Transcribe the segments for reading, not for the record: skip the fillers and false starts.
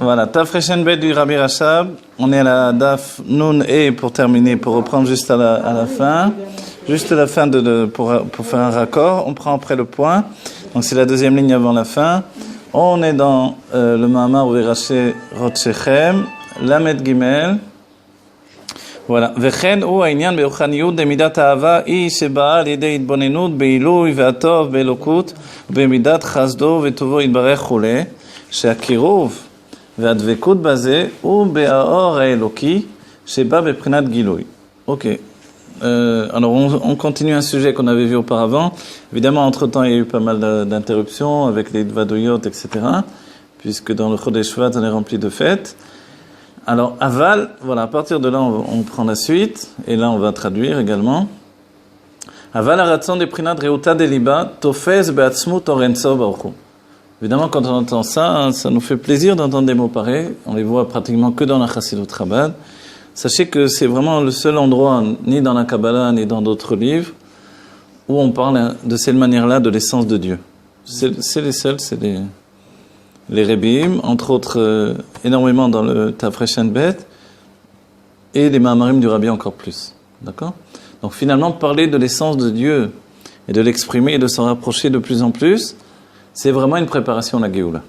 Voilà, Tafreshen Bet du Rabbi Rachab. On est à la Daf Nun et pour terminer, pour reprendre juste à la fin. Juste à la fin pour faire un raccord. On prend après le point. Donc c'est la deuxième ligne avant la fin. On est dans le Mahamar Veraché Rotshechem, Lamed Gimel. Voilà. Vechen ou Aïnyan Beochaniyut de Midat Ahava I Sheba Lidei Itbonenut Beilui Ve'atov Be'elokut Bemidat Chasdo Ve'tovo Yitbarech Chule She'akiruv Ve'advekut Baze ou Be'aor Ha'eloki Sheba Beprinat Gilui. Ok. Alors on continue un sujet qu'on avait vu auparavant. Évidemment, entre-temps, il y a eu pas mal d'interruptions avec les Dvadoyot, etc. Puisque dans le Chodesh Shvat, on est rempli de fêtes. Alors, aval, voilà, à partir de là, on prend la suite, et là, on va traduire également. Aval aratson de prinat reuta deliba, tofez beatzmut orenso baruchu. Évidemment, quand on entend ça, ça nous fait plaisir d'entendre des mots pareils. On les voit pratiquement que dans la Chassidut Chabad. Sachez que c'est vraiment le seul endroit, ni dans la Kabbalah, ni dans d'autres livres, où on parle de cette manière-là de l'essence de Dieu. C'est les seuls, c'est les Rebbeim, entre autres énormément dans le Tafreshen Bet, et les Mahamarim du Rabbi encore plus. D'accord ? Donc finalement, parler de l'essence de Dieu, et de l'exprimer, et de s'en rapprocher de plus en plus, c'est vraiment une préparation à la Géoula.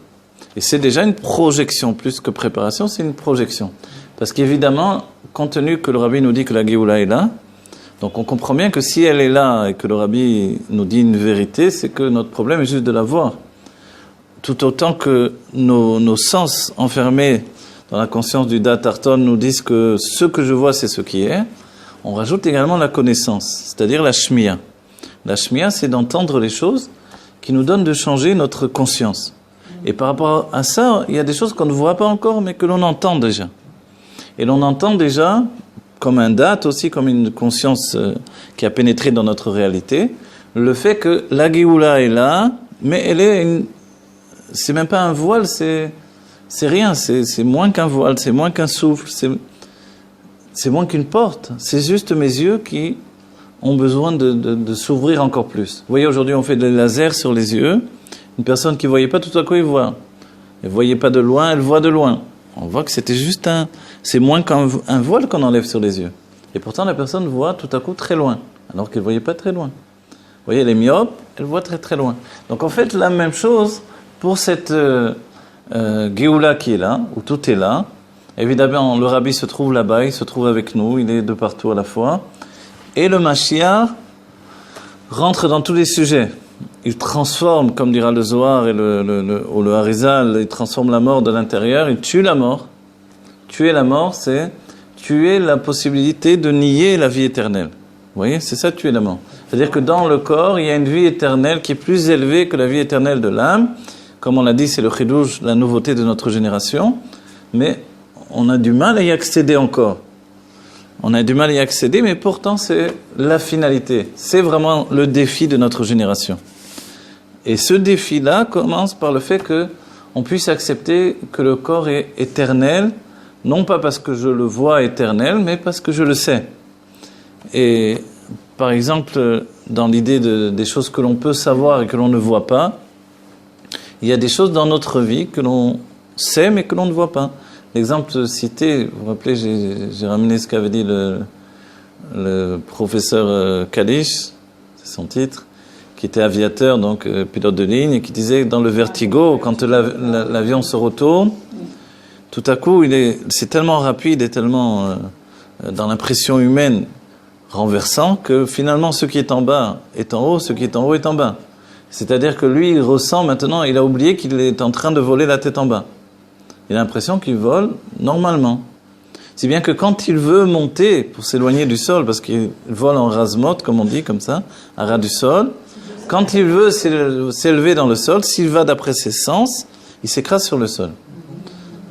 Et c'est déjà une projection, plus que préparation, c'est une projection. Parce qu'évidemment, compte tenu que le Rabbi nous dit que la Géoula est là, donc on comprend bien que si elle est là, et que le Rabbi nous dit une vérité, c'est que notre problème est juste de la voir. Tout autant que nos sens enfermés dans la conscience du Dat Tarton nous disent que ce que je vois, c'est ce qui est, on rajoute également la connaissance, c'est-à-dire la shmiya. La shmiya, c'est d'entendre les choses qui nous donnent de changer notre conscience. Et par rapport à ça, il y a des choses qu'on ne voit pas encore, mais que l'on entend déjà. Et l'on entend déjà, comme un Dat aussi, comme une conscience qui a pénétré dans notre réalité, le fait que la Géoula est là, mais elle est c'est même pas un voile, c'est rien, c'est moins qu'un voile, c'est moins qu'un souffle, c'est moins qu'une porte. C'est juste mes yeux qui ont besoin de s'ouvrir encore plus. Vous voyez, aujourd'hui on fait des lasers sur les yeux. Une personne qui ne voyait pas, tout à coup elle voit. Elle ne voyait pas de loin, elle voit de loin. On voit que c'était juste c'est moins qu'un voile qu'on enlève sur les yeux. Et pourtant la personne voit tout à coup très loin, alors qu'elle ne voyait pas très loin. Vous voyez, elle est myope, elle voit très très loin. Donc en fait, la même chose pour cette Géoula qui est là, où tout est là. Évidemment, le Rabbi se trouve là-bas, il se trouve avec nous, il est de partout à la fois. Et le Mashiach rentre dans tous les sujets. Il transforme, comme dira le Zohar ou le Harizal, il transforme la mort de l'intérieur, il tue la mort. Tuer la mort, c'est tuer la possibilité de nier la vie éternelle. Vous voyez, c'est ça, tuer la mort. C'est-à-dire que dans le corps, il y a une vie éternelle qui est plus élevée que la vie éternelle de l'âme. Comme on l'a dit, c'est le chidouj, la nouveauté de notre génération. Mais on a du mal à y accéder encore. On a du mal à y accéder, mais pourtant c'est la finalité. C'est vraiment le défi de notre génération. Et ce défi-là commence par le fait qu'on puisse accepter que le corps est éternel, non pas parce que je le vois éternel, mais parce que je le sais. Et par exemple, dans l'idée des choses que l'on peut savoir et que l'on ne voit pas, il y a des choses dans notre vie que l'on sait mais que l'on ne voit pas. L'exemple cité, vous vous rappelez, j'ai ramené ce qu'avait dit le professeur Kalish, c'est son titre, qui était aviateur, donc pilote de ligne, et qui disait que dans le vertigo, quand l'avion se retourne, tout à coup, c'est tellement rapide et tellement dans l'impression humaine renversant que finalement, ce qui est en bas est en haut, ce qui est en haut est en bas. C'est-à-dire que lui, il ressent maintenant, il a oublié qu'il est en train de voler la tête en bas. Il a l'impression qu'il vole normalement. Si bien que quand il veut monter pour s'éloigner du sol, parce qu'il vole en rasmote, comme on dit, comme ça, à ras du sol, quand il veut s'élever dans le sol, s'il va d'après ses sens, il s'écrase sur le sol.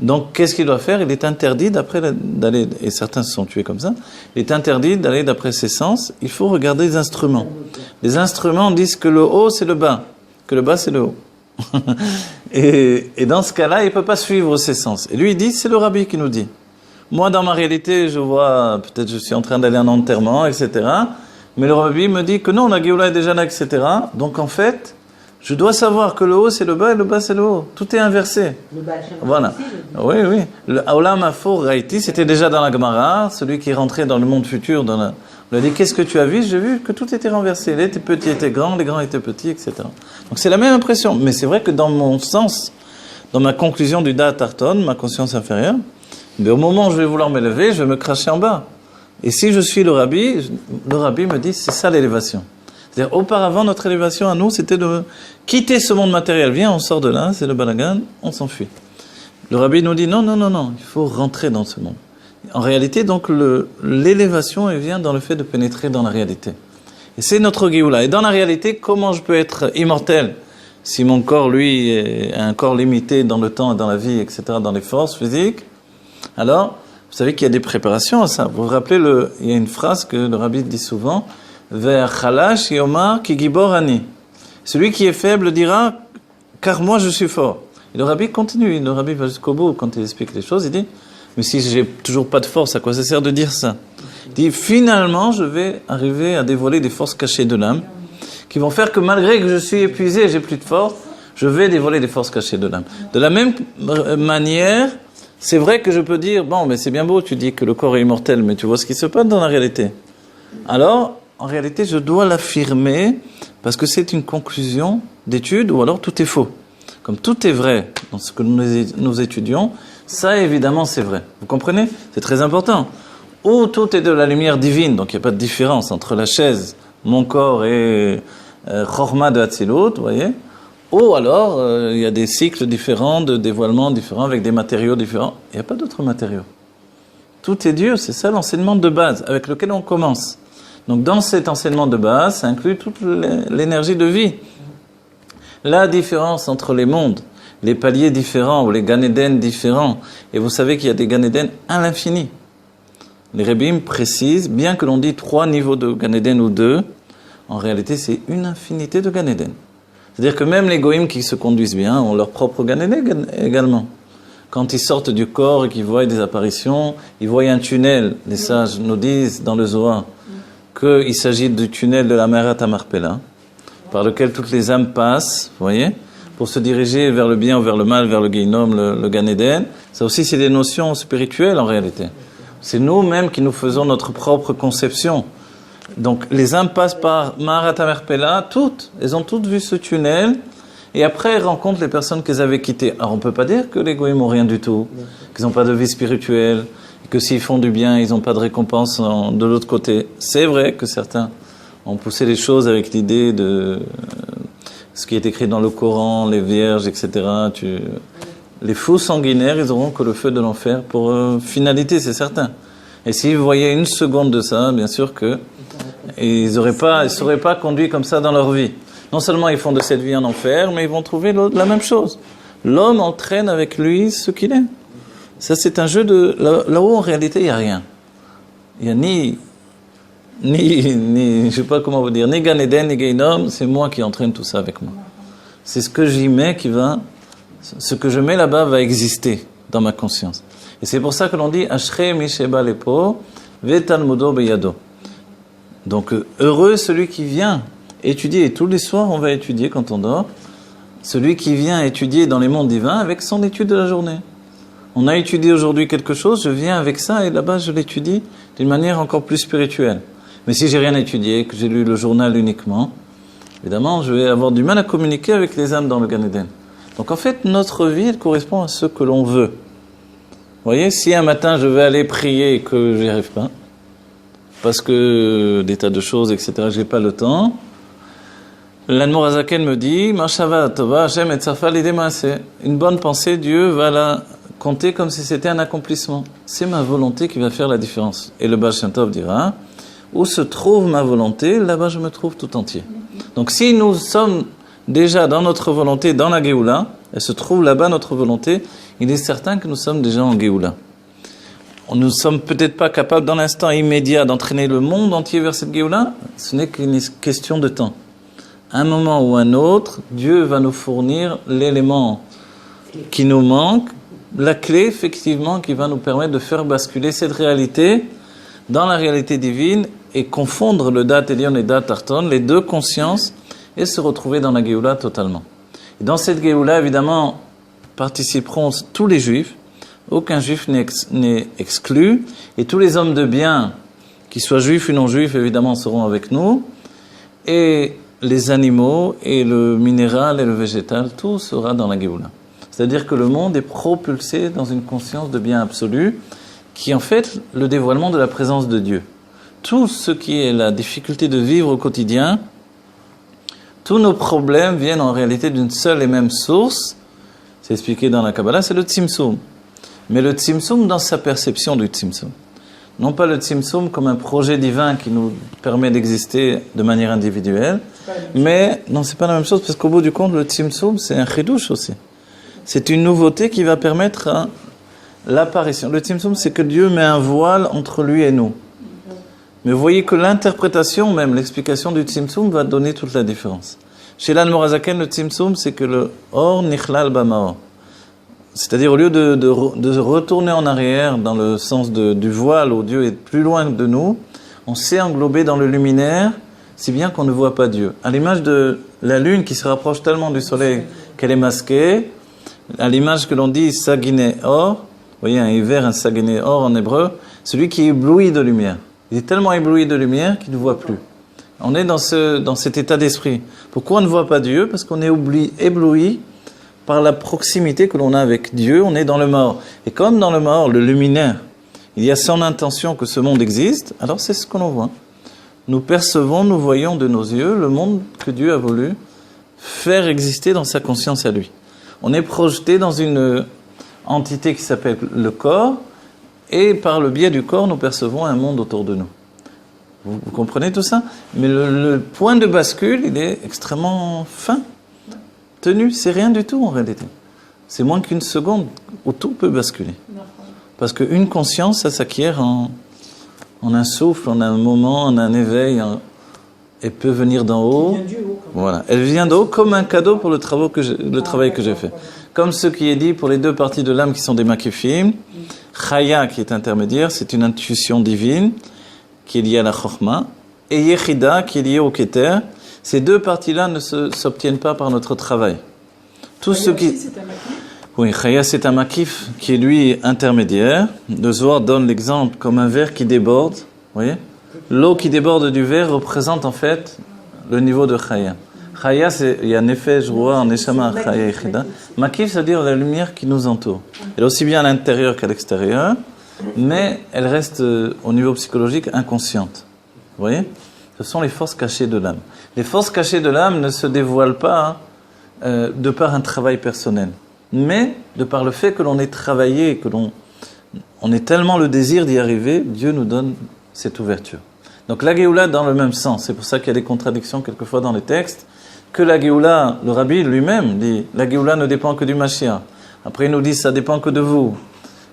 Donc, qu'est-ce qu'il doit faire ? Il est interdit d'aller, et certains se sont tués comme ça, il est interdit d'aller d'après ses sens, il faut regarder les instruments. Les instruments disent que le haut, c'est le bas, que le bas, c'est le haut. et dans ce cas-là, il ne peut pas suivre ses sens. Et lui, il dit, c'est le Rabbi qui nous dit. Moi, dans ma réalité, je vois, peut-être je suis en train d'aller à un enterrement, etc. Mais le Rabbi me dit que non, la Géoula est déjà là, etc. Donc en fait, Je dois savoir que le haut c'est le bas et le bas c'est le haut. Tout est inversé. Le Baal Shem Tov Voilà. aussi, Oui. Le Olam Afur Raiti, c'était déjà dans la Gemara, celui qui rentrait dans le monde futur. On lui a dit, qu'est-ce que tu as vu? J'ai vu que tout était renversé. Les petits étaient grands, les grands étaient petits, etc. Donc c'est la même impression. Mais c'est vrai que dans mon sens, dans ma conclusion du Da'at Tarton, ma conscience inférieure, mais au moment où je vais vouloir m'élever, je vais me cracher en bas. Et si je suis le rabbi me dit, c'est ça l'élévation. C'est-à-dire, auparavant, notre élévation à nous, c'était de quitter ce monde matériel. Viens, on sort de là, c'est le balagan, on s'enfuit. Le rabbi nous dit, non, il faut rentrer dans ce monde. En réalité, donc, l'élévation, elle vient dans le fait de pénétrer dans la réalité. Et c'est notre Géoula. Et dans la réalité, comment je peux être immortel si mon corps, lui, a un corps limité dans le temps et dans la vie, etc., dans les forces physiques? Alors, vous savez qu'il y a des préparations à ça. Vous vous rappelez, il y a une phrase que le rabbi dit souvent, Vers Khalash Yomar ki Gibor Ani. Celui qui est faible dira, car moi je suis fort. Et le rabbi continue, le rabbi va jusqu'au bout quand il explique les choses, il dit, mais si j'ai toujours pas de force, à quoi ça sert de dire ça? Il dit, finalement, je vais arriver à dévoiler des forces cachées de l'âme, qui vont faire que malgré que je suis épuisé et j'ai plus de force, je vais dévoiler des forces cachées de l'âme. De la même manière, c'est vrai que je peux dire, bon, mais c'est bien beau, tu dis que le corps est immortel, mais tu vois ce qui se passe dans la réalité. Alors, en réalité, je dois l'affirmer parce que c'est une conclusion d'étude ou alors tout est faux. Comme tout est vrai dans ce que nous étudions, ça évidemment c'est vrai. Vous comprenez? C'est très important. Ou tout est de la lumière divine, donc il n'y a pas de différence entre la chaise, mon corps et Chorma de Hatzilut, vous voyez? Ou alors il y a des cycles différents, de dévoilements différents, avec des matériaux différents. Il n'y a pas d'autres matériaux. Tout est Dieu, c'est ça l'enseignement de base avec lequel on commence. Donc dans cet enseignement de base, ça inclut toute l'énergie de vie. La différence entre les mondes, les paliers différents ou les Gan Eden différents, et vous savez qu'il y a des Gan Eden à l'infini. Les Rebbeim précisent, bien que l'on dit 3 niveaux de Gan Eden ou 2, en réalité c'est une infinité de Gan Eden. C'est-à-dire que même les Goïm qui se conduisent bien ont leur propre Gan Eden également. Quand ils sortent du corps et qu'ils voient des apparitions, ils voient un tunnel, les sages nous disent dans le Zohar, qu'il s'agit du tunnel de la Merat Marpella, par lequel toutes les âmes passent, vous voyez, pour se diriger vers le bien ou vers le mal, vers le Guéhinom, le Gan Eden. Ça aussi, c'est des notions spirituelles en réalité. C'est nous-mêmes qui nous faisons notre propre conception. Donc, les âmes passent par Merat Marpella, toutes, elles ont toutes vu ce tunnel, et après, elles rencontrent les personnes qu'elles avaient quittées. Alors, on ne peut pas dire que les Goïms n'ont rien du tout, qu'ils n'ont pas de vie spirituelle, que s'ils font du bien, ils n'ont pas de récompense de l'autre côté. C'est vrai que certains ont poussé les choses avec l'idée de ce qui est écrit dans le Coran, les vierges, etc. Les fous sanguinaires, ils auront que le feu de l'enfer pour finalité, c'est certain. Et si vous voyez une seconde de ça, bien sûr que ils ne seraient pas conduits comme ça dans leur vie. Non seulement ils font de cette vie un enfer, mais ils vont trouver la même chose. L'homme entraîne avec lui ce qu'il est. Ça, c'est un jeu de... Là-haut, en réalité, il n'y a rien. Il n'y a ni... Je ne sais pas comment vous dire, ni Gan Eden, ni Guéhinom, c'est moi qui entraîne tout ça avec moi. C'est ce que j'y mets qui va... Ce que je mets là-bas va exister dans ma conscience. Et c'est pour ça que l'on dit « Ashrei mi sheba lepo, ve'talmudo beyado ». Donc, heureux celui qui vient étudier. Et tous les soirs, on va étudier quand on dort. Celui qui vient étudier dans les mondes divins avec son étude de la journée. On a étudié aujourd'hui quelque chose, je viens avec ça et là-bas je l'étudie d'une manière encore plus spirituelle. Mais si j'ai rien étudié, que j'ai lu le journal uniquement, évidemment je vais avoir du mal à communiquer avec les âmes dans le Gan Eden. Donc en fait notre vie elle correspond à ce que l'on veut. Vous voyez, si un matin je vais aller prier et que j'y arrive pas, parce que des tas de choses, etc., j'ai pas le temps, l'Admor Hazaken me dit, Mashava Tova Hashem et Tsafa l'idemaase. Une bonne pensée, Dieu va la compter comme si c'était un accomplissement. C'est ma volonté qui va faire la différence. Et le Baal Shem Tov dira, où se trouve ma volonté, là-bas je me trouve tout entier. Donc si nous sommes déjà dans notre volonté, dans la Géoula, elle se trouve là-bas notre volonté, il est certain que nous sommes déjà en Géoula. Nous ne sommes peut-être pas capables dans l'instant immédiat d'entraîner le monde entier vers cette Géoula, ce n'est qu'une question de temps. À un moment ou un autre, Dieu va nous fournir l'élément qui nous manque, la clé, effectivement, qui va nous permettre de faire basculer cette réalité dans la réalité divine et confondre le Da'at Elyon et le Da'at Tarton, les deux consciences, et se retrouver dans la Géoula totalement. Et dans cette Géoula, évidemment, participeront tous les Juifs. Aucun Juif n'est exclu. Et tous les hommes de bien, qu'ils soient juifs ou non juifs, évidemment, seront avec nous. Et les animaux, et le minéral, et le végétal, tout sera dans la Géoula. C'est-à-dire que le monde est propulsé dans une conscience de bien absolu, qui est en fait le dévoilement de la présence de Dieu. Tout ce qui est la difficulté de vivre au quotidien, tous nos problèmes viennent en réalité d'une seule et même source. C'est expliqué dans la Kabbalah, c'est le Tzimtzum. Mais le Tzimtzum dans sa perception du Tzimtzum. Non pas le Tzimtzum comme un projet divin qui nous permet d'exister de manière individuelle, mais non, c'est pas la même chose, parce qu'au bout du compte, le Tzimtzum, c'est un chidouche aussi. C'est une nouveauté qui va permettre à l'apparition. Le Tzimtzum, c'est que Dieu met un voile entre lui et nous. Mais vous voyez que l'interprétation, même l'explication du Tzimtzum, va donner toute la différence. Chez l'Admorazaken, le Tzimtzum, c'est que le Or Nichlal Bamaor. C'est-à-dire, au lieu de retourner en arrière dans le sens du voile, où Dieu est plus loin de nous, on s'est englobé dans le luminaire, si bien qu'on ne voit pas Dieu. À l'image de la lune qui se rapproche tellement du soleil qu'elle est masquée, à l'image que l'on dit Saginé Or, vous voyez un hiver, un Saginé Or en hébreu, celui qui est ébloui de lumière. Il est tellement ébloui de lumière qu'il ne voit plus. On est dans cet état d'esprit. Pourquoi on ne voit pas Dieu? Parce qu'on est ébloui par la proximité que l'on a avec Dieu. On est dans le mort. Et comme dans le mort, le luminaire, il y a son intention que ce monde existe, alors c'est ce que l'on voit. Nous percevons, nous voyons de nos yeux le monde que Dieu a voulu faire exister dans sa conscience à lui. On est projeté dans une entité qui s'appelle le corps, et par le biais du corps, nous percevons un monde autour de nous. Vous comprenez tout ça? Mais le point de bascule, il est extrêmement fin, tenu. C'est rien du tout en réalité. C'est moins qu'une seconde où tout peut basculer. Parce qu'une conscience, ça s'acquiert en un souffle, en un moment, en un éveil. Elle peut venir d'en haut. Voilà. Elle vient d'en haut comme un cadeau pour le travail que j'ai fait. Comme ce qui est dit pour les deux parties de l'âme qui sont des makifim. Chaya, qui est intermédiaire, c'est une intuition divine qui est liée à la Chokhmah. Et Yechida, qui est liée au Keter. Ces deux parties-là ne s'obtiennent pas par notre travail. Tout ce qui... Oui, Chaya, c'est un makif qui est lui intermédiaire. Le Zohar donne l'exemple comme un verre qui déborde. Vous voyez? L'eau qui déborde du verre représente en fait le niveau de Chaya. Chaya, il y a Nefesh, Ruah, Neshama, Chaya, Yechida. Makif, c'est-à-dire la lumière qui nous entoure. Elle est aussi bien à l'intérieur qu'à l'extérieur, mais elle reste au niveau psychologique inconsciente. Vous voyez? Ce sont les forces cachées de l'âme. Les forces cachées de l'âme ne se dévoilent pas de par un travail personnel, mais de par le fait que l'on ait travaillé, que on ait tellement le désir d'y arriver, Dieu nous donne cette ouverture. Donc la Géoula dans le même sens, c'est pour ça qu'il y a des contradictions quelquefois dans les textes, que la Géoula, le Rabbi lui-même dit, la Géoula ne dépend que du Mashiach. Après il nous dit, ça dépend que de vous.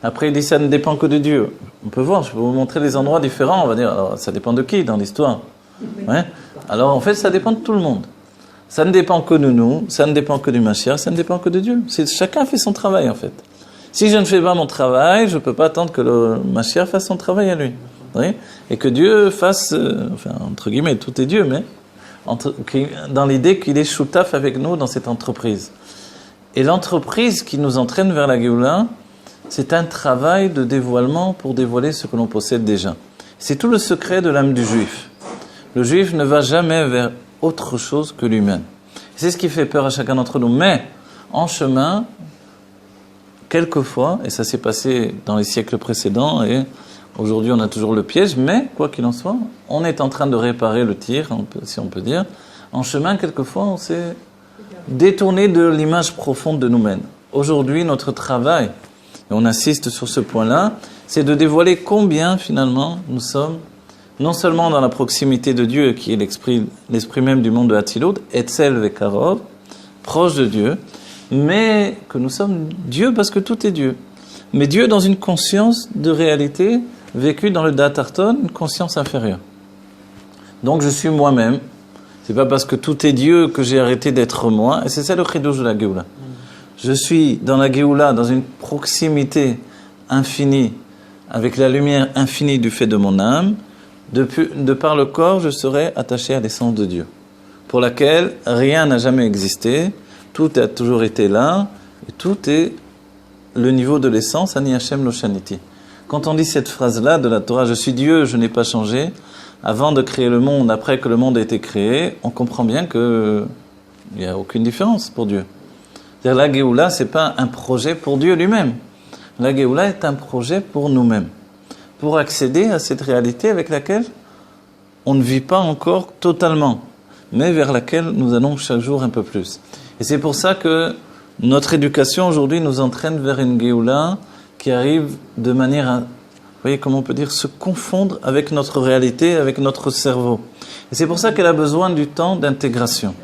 Après il dit, ça ne dépend que de Dieu. On peut voir, je peux vous montrer des endroits différents, on va dire, alors, ça dépend de qui dans l'histoire? Ouais. Alors en fait, ça dépend de tout le monde. Ça ne dépend que de nous, ça ne dépend que du Mashiach, ça ne dépend que de Dieu. Chacun fait son travail en fait. Si je ne fais pas mon travail, je ne peux pas attendre que le Mashiach fasse son travail à lui. Oui, et que Dieu fasse, enfin, entre guillemets, tout est Dieu, mais dans l'idée qu'il est choutaf avec nous dans cette entreprise. Et l'entreprise qui nous entraîne vers la Géoula, c'est un travail de dévoilement pour dévoiler ce que l'on possède déjà. C'est tout le secret de l'âme du juif. Le juif ne va jamais vers autre chose que lui-même. C'est ce qui fait peur à chacun d'entre nous. Mais, en chemin, quelquefois, et ça s'est passé dans les siècles précédents, et aujourd'hui on a toujours le piège, mais, quoi qu'il en soit, on est en train de réparer le tir, si on peut dire. En chemin, quelquefois, on s'est détourné de l'image profonde de nous-mêmes. Aujourd'hui, notre travail, et on insiste sur ce point-là, c'est de dévoiler combien, finalement, nous sommes, non seulement dans la proximité de Dieu, qui est l'esprit même du monde de Hatzilut, Etzel Vekarov, proche de Dieu, mais que nous sommes Dieu parce que tout est Dieu. Mais Dieu dans une conscience de réalité vécue dans le Datarton, une conscience inférieure. Donc je suis moi-même. C'est pas parce que tout est Dieu que j'ai arrêté d'être moi. Et c'est ça le chidouche de la Géoula. Je suis dans la Géoula, dans une proximité infinie, avec la lumière infinie du fait de mon âme. De par le corps, je serai attaché à l'essence de Dieu. pour laquelle rien n'a jamais existé, tout a toujours été là, et tout est le niveau de l'essence, Ani Hashem Lo Shaniti. Quand on dit cette phrase-là de la Torah, je suis Dieu, je n'ai pas changé, avant de créer le monde, après que le monde a été créé, on comprend bien qu'il n'y a aucune différence pour Dieu. C'est-à-dire la Géoula, ce n'est pas un projet pour Dieu lui-même. La Géoula est un projet pour nous-mêmes, pour accéder à cette réalité avec laquelle on ne vit pas encore totalement, mais vers laquelle nous allons chaque jour un peu plus. Et c'est pour ça que notre éducation aujourd'hui nous entraîne vers une Géoula qui arrive de manière à, vous voyez comment on peut dire, se confondre avec notre réalité, avec notre cerveau. Et c'est pour ça qu'elle a besoin du temps d'intégration.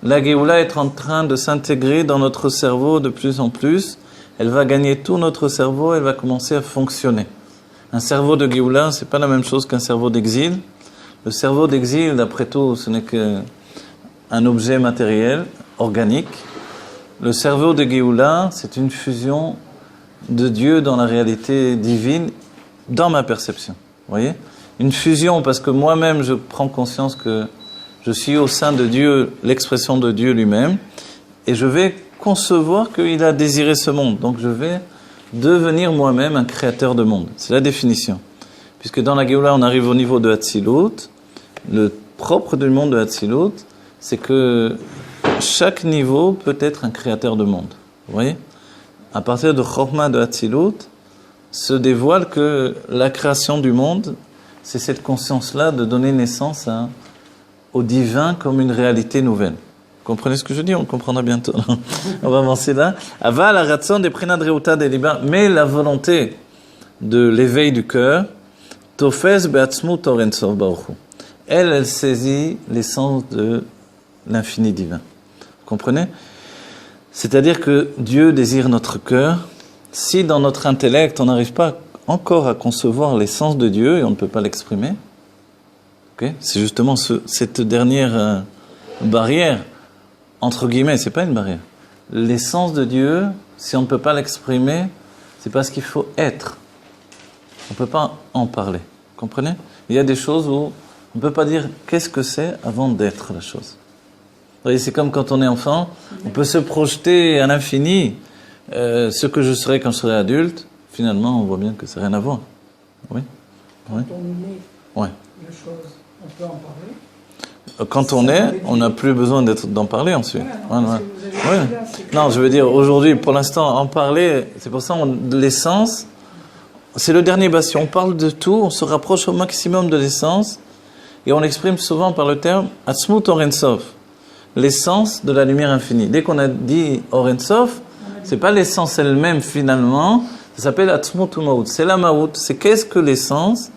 La Géoula est en train de s'intégrer dans notre cerveau de plus en plus. Elle va gagner tout notre cerveau, elle va commencer à fonctionner. Un cerveau de Géoula, c'est pas la même chose qu'un cerveau d'exil. Le cerveau d'exil, d'après tout, ce n'est qu'un objet matériel, organique. Le cerveau de Géoula, c'est une fusion de Dieu dans la réalité divine, dans ma perception. Vous voyez ? Une fusion, parce que moi-même, je prends conscience que je suis au sein de Dieu, l'expression de Dieu lui-même, et je vais concevoir qu'il a désiré ce monde. Donc je vais devenir moi-même un créateur de monde. C'est la définition. Puisque dans la Géoula, on arrive au niveau de Hatzilut. Le propre du monde de Hatzilut, c'est que chaque niveau peut être un créateur de monde. Vous voyez ? À partir de Chokhmah de Hatzilut, se dévoile que la création du monde, c'est cette conscience-là de donner naissance au divin comme une réalité nouvelle. Vous comprenez ce que je dis? On le comprendra bientôt. On va avancer là. Aval haratson de prinat reuta de liba, mais la volonté de l'éveil du cœur, tofes beatzmut oren sof baruch hu. Elle saisit l'essence de l'infini divin. Vous comprenez? C'est-à-dire que Dieu désire notre cœur. Si dans notre intellect, on n'arrive pas encore à concevoir l'essence de Dieu et on ne peut pas l'exprimer, okay? C'est justement cette dernière barrière, entre guillemets, c'est pas une barrière. L'essence de Dieu, si on ne peut pas l'exprimer, c'est parce qu'il faut être. On ne peut pas en parler. Vous comprenez? Il y a des choses où on ne peut pas dire qu'est-ce que c'est avant d'être la chose. Vous voyez, c'est comme quand on est enfant, on peut se projeter à l'infini ce que je serai quand je serai adulte. Finalement, on voit bien que ça n'a rien à voir. Oui. Oui. Quand on est ouais. les choses, on peut en parler. Quand on est, on n'a plus besoin d'en parler ensuite. Voilà, ouais. Non, je veux dire, aujourd'hui, pour l'instant, en parler, c'est pour ça, l'essence, c'est le dernier bastion. On parle de tout, on se rapproche au maximum de l'essence, et on l'exprime souvent par le terme « Atzmut Oren Sof », l'essence de la lumière infinie. Dès qu'on a dit Oren Sof, c'est pas l'essence elle-même finalement, ça s'appelle Atzmut Umaout. C'est la Maout, c'est qu'est-ce que l'essence?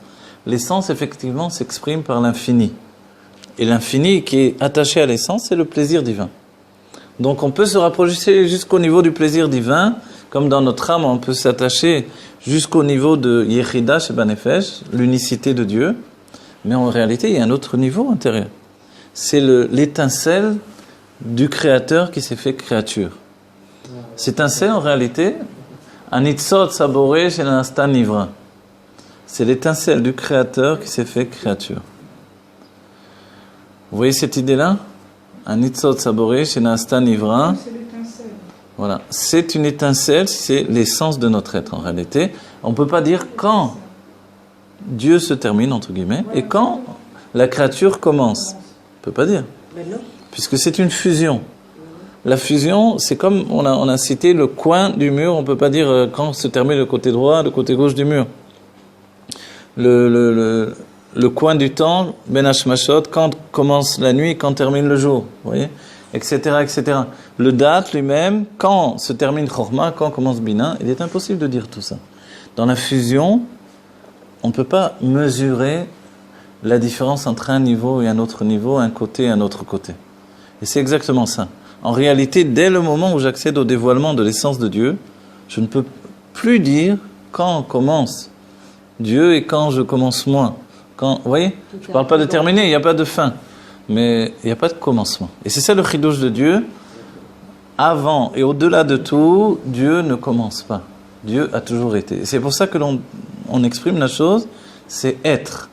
L'essence, effectivement, s'exprime par l'infini. Et l'infini qui est attaché à l'essence, c'est le plaisir divin. Donc on peut se rapprocher jusqu'au niveau du plaisir divin, comme dans notre âme, on peut s'attacher jusqu'au niveau de Yechida Sheba Nefesh, l'unicité de Dieu. Mais en réalité, il y a un autre niveau intérieur. C'est l'étincelle du Créateur qui s'est fait créature. Cette étincelle, en réalité, Anitzot Saboré Shenastan Nivra. C'est l'étincelle du Créateur qui s'est fait créature. Vous voyez cette idée-là? Anitzot Saboré Shenastan Nivra. C'est l'étincelle. Voilà. C'est une étincelle, c'est l'essence de notre être en réalité. On ne peut pas dire quand Dieu se termine, entre guillemets, et quand la créature commence. On ne peut pas dire. Puisque c'est une fusion. La fusion, c'est comme on a cité le coin du mur, on ne peut pas dire quand se termine le côté droit, le côté gauche du mur. Le coin du temps, Ben Hashmashot, quand commence la nuit, quand termine le jour, vous voyez, etc., etc. Le date lui-même, quand se termine Chokhmah, quand commence Bina, il est impossible de dire tout ça. Dans la fusion, on ne peut pas mesurer la différence entre un niveau et un autre niveau, un côté et un autre côté. Et c'est exactement ça. En réalité, dès le moment où j'accède au dévoilement de l'essence de Dieu, je ne peux plus dire quand commence Dieu et quand je commence moi. Vous voyez, je ne parle pas de terminer, il n'y a pas de fin, mais il n'y a pas de commencement. Et c'est ça le chidouche de Dieu. Avant et au-delà de tout, Dieu ne commence pas. Dieu a toujours été. Et c'est pour ça que on exprime la chose, c'est être.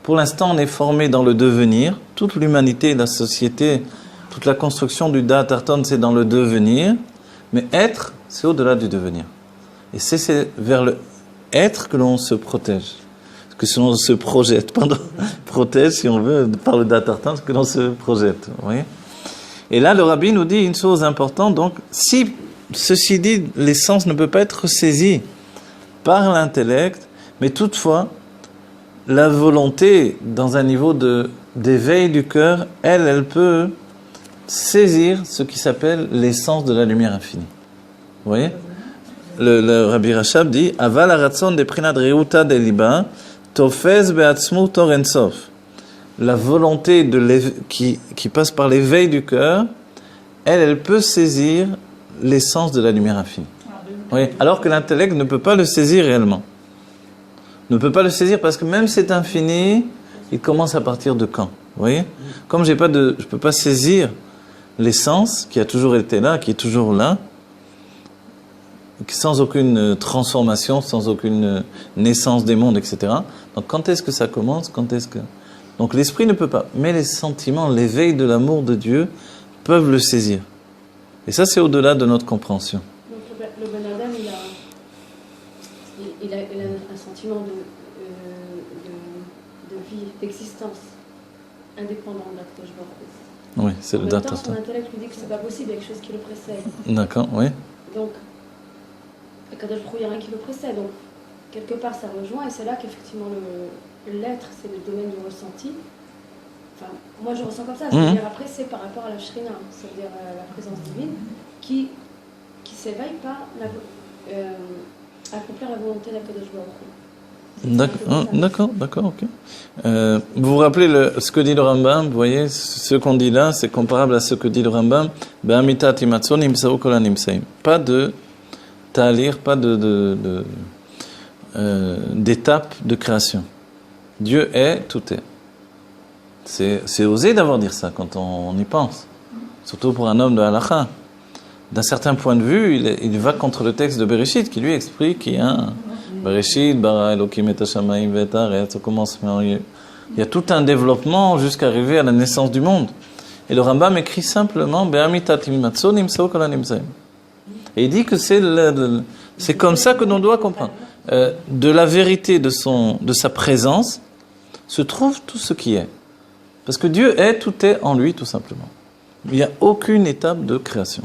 Pour l'instant, on est formé dans le devenir. toute l'humanité, la société, toute la construction du Da'at Arton, c'est dans le devenir, mais être, c'est au-delà du devenir. Et c'est vers le être que l'on se protège, que l'on se projette, protège si on veut, par le Da'at Arton, que l'on se projette, vous voyez. Et là, le Rabbi nous dit une chose importante, donc, si, ceci dit, l'essence ne peut pas être saisie par l'intellect, mais toutefois, la volonté, dans un niveau d'éveil du cœur, elle peut saisir ce qui s'appelle l'essence de la lumière infinie. Vous voyez ? Le Rabbi Rachab dit « Aval haratzon de prinat reuta de liba, tofez be'atzmu tor ensof » La volonté qui passe par l'éveil du cœur, elle peut saisir l'essence de la lumière infinie. Oui, alors que l'intellect ne peut pas le saisir réellement. Ne peut pas le saisir parce que même cet infini, il commence à partir de quand? Vous voyez? Comme je peux pas saisir l'essence qui a toujours été là, qui est toujours là, sans aucune transformation, sans aucune naissance des mondes, etc. Donc quand est-ce que ça commence? Donc l'esprit ne peut pas. Mais les sentiments, l'éveil de l'amour de Dieu peuvent le saisir. Et ça, c'est au-delà de notre compréhension. Donc le Ben Adam, il a un sentiment de vie, d'existence, indépendant de l'Akadosh Baruch Hu. Oui, c'est le data. En même temps, son intellect lui dit que c'est pas possible, il y a quelque chose qui le précède. D'accord, oui. Donc, Akadosh Baruch Hu, il n'y a rien qui le précède. Donc, quelque part, ça rejoint, et c'est là qu'effectivement l'être, c'est le domaine du ressenti. Enfin, moi je ressens comme ça. C'est-à-dire après, c'est par rapport à la Shrina, c'est-à-dire la présence divine, qui s'éveille par accomplir la volonté d'Akadosh Baruch Hu. D'accord, ok. Vous vous rappelez ce que dit le Rambam, vous voyez, ce qu'on dit là, c'est comparable à ce que dit le Rambam. Pas de talir, pas d'étape de création. Dieu est, tout est. C'est osé d'avoir dire ça quand on y pense. Surtout pour un homme de halakha. D'un certain point de vue, il va contre le texte de Bereshit qui lui explique qu'il y a un Bereshit, bara Elokim et Hashamayim ve'etaret, au commencement. Il y a tout un développement jusqu'à arriver à la naissance du monde. Et le Rambam écrit simplement et il dit que c'est comme ça que l'on doit comprendre. De la vérité de sa présence se trouve tout ce qui est. Parce que Dieu est, tout est en lui, tout simplement. Il n'y a aucune étape de création.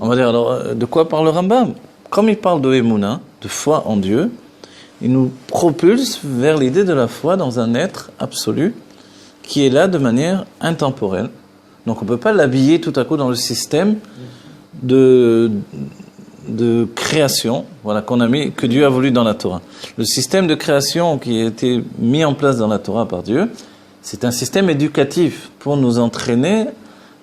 On va dire alors, de quoi parle le Rambam? Comme il parle de Emouna, de foi en Dieu, il nous propulse vers l'idée de la foi dans un être absolu qui est là de manière intemporelle. Donc on ne peut pas l'habiller tout à coup dans le système de création, voilà, que Dieu a voulu dans la Torah. Le système de création qui a été mis en place dans la Torah par Dieu, c'est un système éducatif pour nous entraîner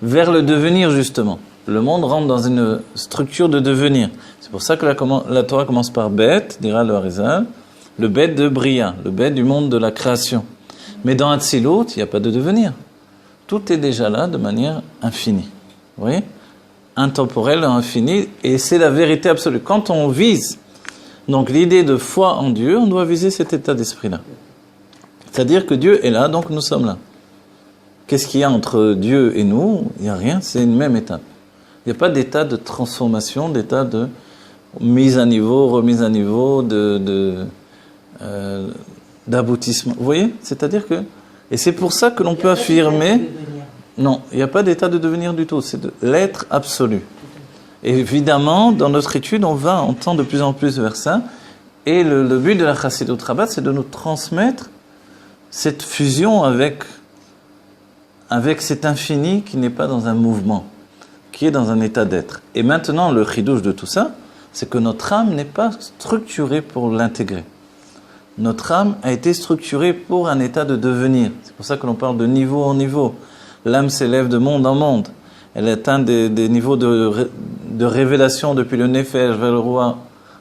vers le devenir, justement. Le monde rentre dans une structure de devenir. C'est pour ça que la Torah commence par Beth, dira le Harizal, le Beth de Bria, le Beth du monde de la création. Mais dans Hatzilut, il n'y a pas de devenir. Tout est déjà là de manière infinie. Vous voyez ? Intemporel, infini, et c'est la vérité absolue. Quand on vise donc l'idée de foi en Dieu, on doit viser cet état d'esprit-là. C'est-à-dire que Dieu est là, donc nous sommes là. Qu'est-ce qu'il y a entre Dieu et nous? Il n'y a rien, c'est une même étape. Il n'y a pas d'état de transformation, d'état de mise à niveau, remise à niveau, d'aboutissement. Vous voyez? C'est-à-dire que... Et c'est pour ça que l'on peut affirmer... Non, il n'y a pas d'état de devenir du tout, c'est de l'être absolu. Et évidemment, dans notre étude, on tend de plus en plus vers ça. Et le but de la Chassidut Rabat, c'est de nous transmettre cette fusion avec cet infini qui n'est pas dans un mouvement, qui est dans un état d'être. Et maintenant, le chidouche de tout ça, c'est que notre âme n'est pas structurée pour l'intégrer. Notre âme a été structurée pour un état de devenir. C'est pour ça que l'on parle de niveau en niveau. L'âme s'élève de monde en monde. Elle atteint des niveaux de révélation depuis le Nefesh vers le roi.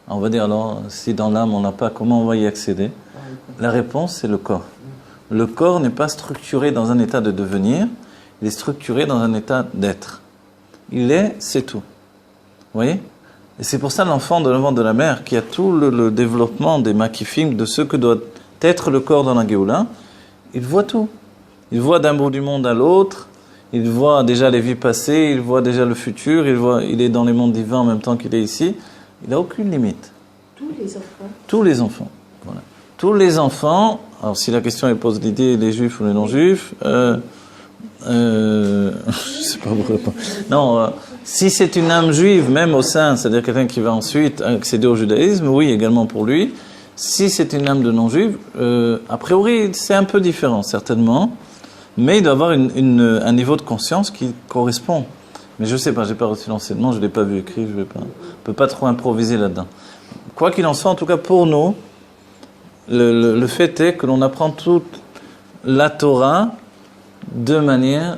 On va dire alors, si dans l'âme on n'a pas, comment on va y accéder? La réponse, c'est le corps. Le corps n'est pas structuré dans un état de devenir, il est structuré dans un état d'être. Il est, c'est tout. Vous voyez? Et c'est pour ça l'enfant de le ventre de la mère qui a tout le développement des makifim, de ce que doit être le corps dans la Géoula, il voit tout. Il voit d'un bout du monde à l'autre, il voit déjà les vies passées, il voit déjà le futur, il est dans les mondes divins en même temps qu'il est ici. Il n'a aucune limite. Tous les enfants. Tous les enfants. Voilà. Tous les enfants, alors si la question elle pose l'idée, les juifs ou les non-juifs, je sais pas pourquoi. Non, si c'est une âme juive, même au sein, c'est-à-dire quelqu'un qui va ensuite accéder au judaïsme, oui, également pour lui. Si c'est une âme de non-juive, a priori, c'est un peu différent, certainement. Mais il doit avoir un niveau de conscience qui correspond. Mais je ne sais pas, je n'ai pas reçu l'enseignement, je ne l'ai pas vu écrit, je ne peux pas trop improviser là-dedans. Quoi qu'il en soit, en tout cas pour nous, le fait est que l'on apprend toute la Torah de manière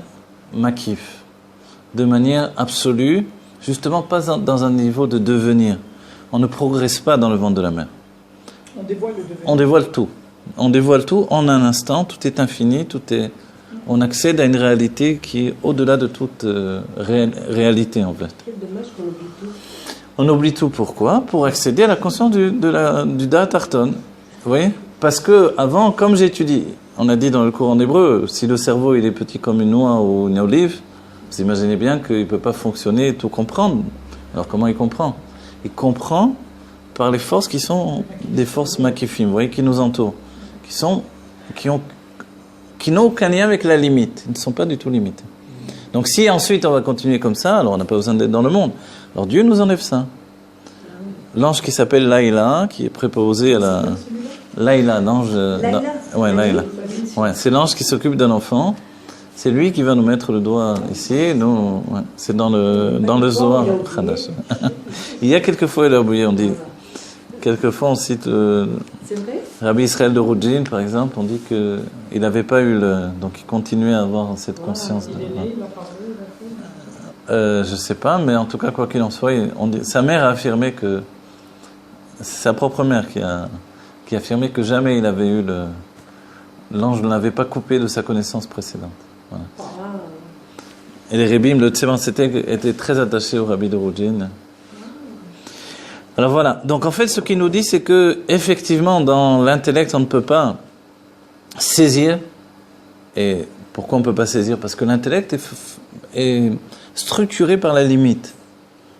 makif, de manière absolue, justement pas dans un niveau de devenir. On ne progresse pas dans le ventre de la mer. On dévoile le devenir. On dévoile tout. On dévoile tout en un instant, tout est infini, on accède à une réalité qui est au-delà de toute réalité en fait. Quel dommage qu'on oublie tout. On oublie tout, pourquoi? Pour accéder à la conscience du Da'at Arton. Vous voyez? Parce que avant, comme j'étudie, on a dit dans le cours en hébreu, si le cerveau il est petit comme une noix ou une olive, vous imaginez bien qu'il ne peut pas fonctionner et tout comprendre. Alors comment il comprend? Il comprend par les forces qui sont des forces makifim, vous voyez, qui nous entourent, qui n'ont aucun lien avec la limite, ils ne sont pas du tout limités. Donc si ensuite on va continuer comme ça, alors on n'a pas besoin d'être dans le monde. Alors Dieu nous enlève ça. L'ange qui s'appelle Laïla, qui est préposé à la... Laïla, l'ange... Ouais, Laïla. Ouais, c'est l'ange qui s'occupe d'un enfant. C'est lui qui va nous mettre le doigt ici. Nous, ouais, c'est dans le Zohar Khadash. Il y a quelquefois, il a oublié, on dit... Quelquefois, on cite C'est vrai? Rabbi Israël de Roudjin, par exemple, on dit qu'il n'avait pas eu donc il continuait à avoir cette conscience. Il est né, il a parlé, il a fait. Je sais pas, mais en tout cas, quoi qu'il en soit, sa mère a affirmé que... C'est sa propre mère qui a affirmé que jamais il avait eu l'ange ne l'avait pas coupé de sa connaissance précédente. Voilà. Et les Rébim, le Tsevan était très attaché au Rabbi de Roudjin. Alors voilà, donc en fait ce qu'il nous dit c'est que effectivement dans l'intellect on ne peut pas saisir. Et pourquoi on ne peut pas saisir? Parce que l'intellect est structuré par la limite.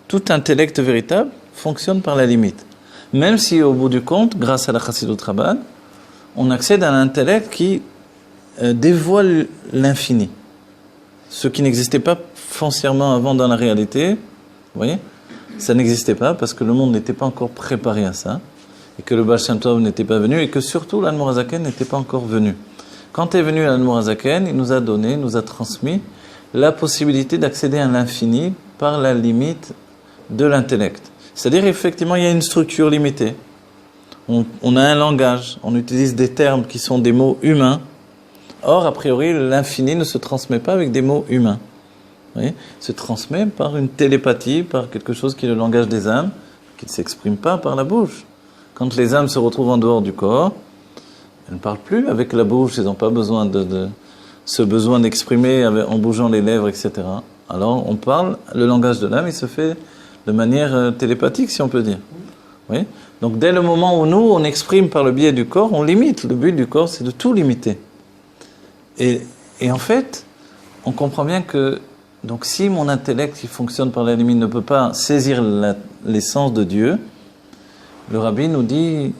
Tout intellect véritable fonctionne par la limite. Même si au bout du compte, grâce à la Chassidut Rabbah, on accède à un intellect qui dévoile l'infini. Ce qui n'existait pas foncièrement avant dans la réalité, vous voyez? Ça n'existait pas parce que le monde n'était pas encore préparé à ça, et que le Baal Shem Tov n'était pas venu, et que surtout l'Admor HaZaken n'était pas encore venu. Quand est venu l'Admor HaZaken, il nous a transmis la possibilité d'accéder à l'infini par la limite de l'intellect. C'est-à-dire, effectivement, il y a une structure limitée. On a un langage, on utilise des termes qui sont des mots humains. Or, a priori, l'infini ne se transmet pas avec des mots humains. Vous voyez, se transmet par une télépathie, par quelque chose qui est le langage des âmes, qui ne s'exprime pas par la bouche. Quand les âmes se retrouvent en dehors du corps, elles ne parlent plus avec la bouche, elles n'ont pas besoin ce besoin d'exprimer en bougeant les lèvres, etc. Alors on parle, le langage de l'âme, il se fait de manière télépathique, si on peut dire. Oui. Donc dès le moment où nous, on exprime par le biais du corps, on limite. Le but du corps, c'est de tout limiter. Et en fait, on comprend bien que donc si mon intellect qui fonctionne par la limite ne peut pas saisir l'essence de Dieu, le Rabbi nous dit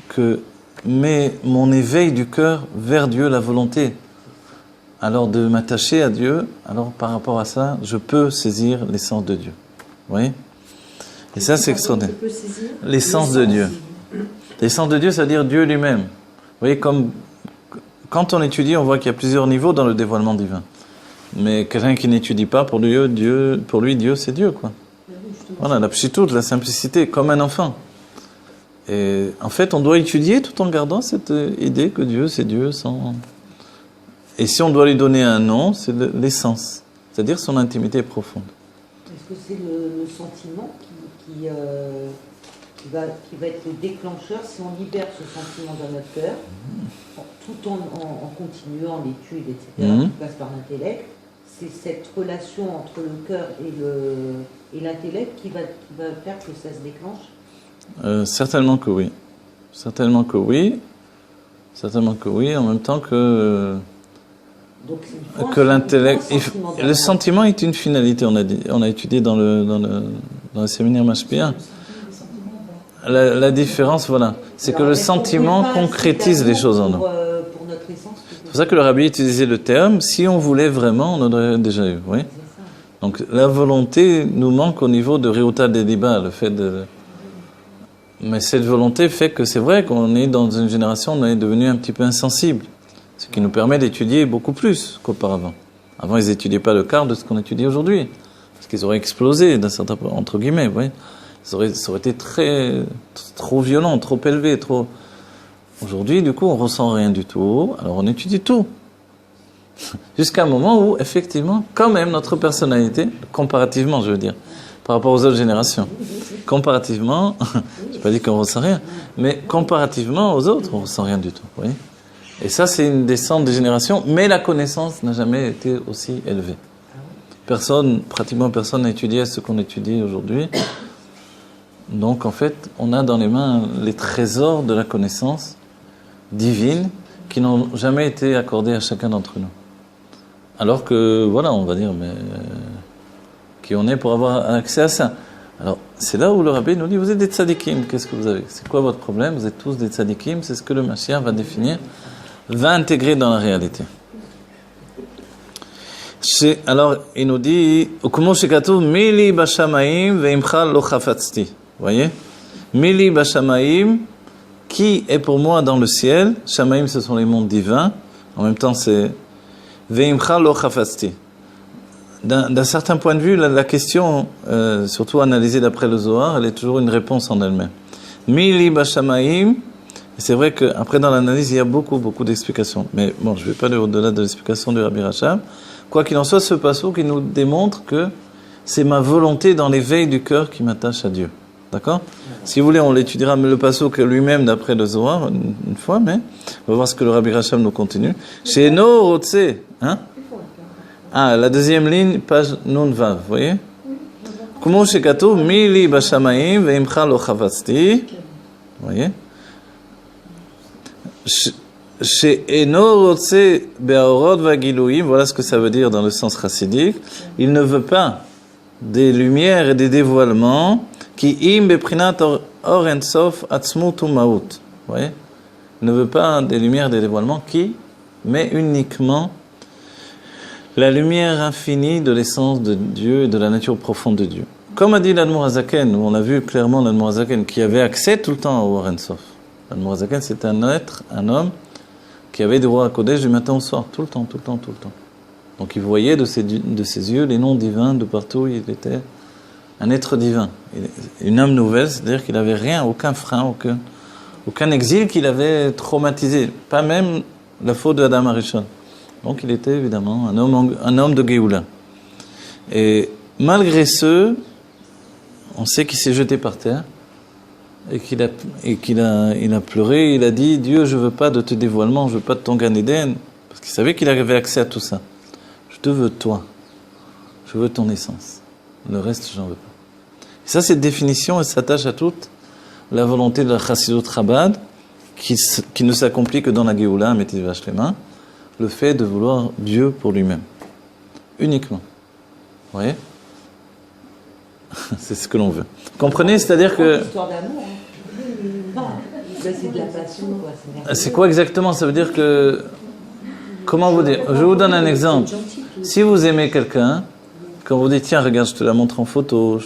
que mais mon éveil du cœur vers Dieu, la volonté, alors de m'attacher à Dieu, alors par rapport à ça, je peux saisir l'essence de Dieu. Vous voyez? Et ça, c'est extraordinaire. L'essence de Dieu. L'essence de Dieu, c'est-à-dire Dieu lui-même. Vous voyez, comme quand on étudie, on voit qu'il y a plusieurs niveaux dans le dévoilement divin. Mais quelqu'un qui n'étudie pas, pour lui, Dieu, c'est Dieu, quoi. Voilà, la pshitout, la simplicité, comme un enfant. Et en fait, on doit étudier tout en gardant cette idée que Dieu, c'est Dieu sans... Et si on doit lui donner un nom, c'est l'essence, c'est-à-dire son intimité profonde. Est-ce que c'est le sentiment qui va être le déclencheur si on libère ce sentiment dans notre cœur, tout en continuant l'étude, etc., qui passe par l'intellect? C'est cette relation entre le cœur et l'intellect qui va faire que ça se déclenche? Certainement que oui. Certainement que oui. Certainement que oui. En même temps que Donc, il faut que l'intellect, un sentiment le d'amour. sentiment est une finalité. On a étudié dans le séminaire Mashpia. La différence, voilà, c'est que Alors, le est-ce qu'on sentiment peut pas concrétise inciter les choses en nous. pour notre essence. C'est pour ça que le rabbi utilisait le terme. Si on voulait vraiment, on aurait déjà eu. Oui. Donc la volonté nous manque au niveau de Réuta Dediba, le fait de. Mais cette volonté fait que c'est vrai qu'on est dans une génération, on est devenu un petit peu insensible, ce qui nous permet d'étudier beaucoup plus qu'auparavant. Avant, ils n'étudiaient pas le quart de ce qu'on étudie aujourd'hui, parce qu'ils auraient explosé d'un certain point, entre guillemets, vous voyez. Ça aurait été trop violent, trop élevé, trop. Aujourd'hui, du coup, on ressent rien du tout, alors on étudie tout. Jusqu'à un moment où, effectivement, quand même, notre personnalité, comparativement, je veux dire, par rapport aux autres générations, comparativement, je n'ai pas dit qu'on ne ressent rien, mais comparativement aux autres, on ne ressent rien du tout. Vous voyez ? Et ça, c'est une descente des générations, mais la connaissance n'a jamais été aussi élevée. Pratiquement personne n'a étudié ce qu'on étudie aujourd'hui. Donc, en fait, on a dans les mains les trésors de la connaissance divine qui n'ont jamais été accordés à chacun d'entre nous. Alors que, voilà, on va dire, mais qui on est pour avoir accès à ça. Alors, c'est là où le rabbi nous dit, vous êtes des tzadikim, qu'est-ce que vous avez ? C'est quoi votre problème ? Vous êtes tous des tzadikim, c'est ce que le Mashiach va définir, va intégrer dans la réalité. Alors, il nous dit, Ukumo shekatuv mili bashamaim veimcha lo chafatzti. Vous voyez ? Mili bashamaim, qui est pour moi dans le ciel ? Shamaim, ce sont les mondes divins. En même temps, c'est veimcha lo chafatzti. D'un certain point de vue, la question, surtout analysée d'après le Zohar, elle est toujours une réponse en elle-même. Mili bashamaim, c'est vrai qu'après dans l'analyse, il y a beaucoup d'explications. Mais bon, je ne vais pas aller au-delà de l'explication du Rabbi Rachab. Quoi qu'il en soit, ce passage qui nous démontre que c'est ma volonté dans l'éveil du cœur qui m'attache à Dieu. D'accord ? Si vous voulez, on l'étudiera, mais le passage lui-même d'après le Zohar, une fois, mais on va voir ce que le Rabbi Rachab nous continue. Chez No Rotse, hein ? Ah, la deuxième ligne, page Nun Vav, vous voyez ? Kumo shekatuv mili bashamaim veimcha lo chavatzti. Vous voyez ? She'eno rotse be'orot vagiluim, voilà ce que ça veut dire dans le sens chassidique. Il ne veut pas des lumières et des dévoilements qui im beprinat or ensof atzmut umaut. Vous voyez ? Il ne veut pas des lumières et des dévoilements qui, mais uniquement la lumière infinie de l'essence de Dieu et de la nature profonde de Dieu. Comme a dit l'Admor HaZaken, où on a vu clairement l'Admor HaZaken qui avait accès tout le temps au Or Ensof. L'Admor HaZaken, c'est un être, un homme, qui avait des rois à Kodesh du matin au soir, tout le temps. Donc il voyait de ses yeux les noms divins de partout, il était un être divin. Une âme nouvelle, c'est-à-dire qu'il n'avait rien, aucun frein, aucun exil qui l'avait traumatisé, pas même la faute de Adam Arishon. Donc il était évidemment un homme de Géoula. Et malgré ce, on sait qu'il s'est jeté par terre et qu'il a pleuré. Il a dit, Dieu, je veux pas de tes dévoilements, je veux pas de ton Gan Eden, parce qu'il savait qu'il avait accès à tout ça. Je te veux toi, je veux ton essence. Le reste, j'en veux pas. Et ça, cette définition, elle s'attache à toute la volonté de la Chassidut Chabad, qui ne s'accomplit que dans la Géoula, mettez vache les mains. Le fait de vouloir Dieu pour lui-même. Uniquement. Vous voyez ? C'est ce que l'on veut. Comprenez ? C'est-à-dire que... C'est une histoire d'amour. Hein. C'est de la passion, quoi. C'est quoi exactement ? Ça veut dire que... Comment vous dire ? Je vous donne un exemple. Si vous aimez quelqu'un, quand vous dites, tiens, regarde, je te la montre en photo,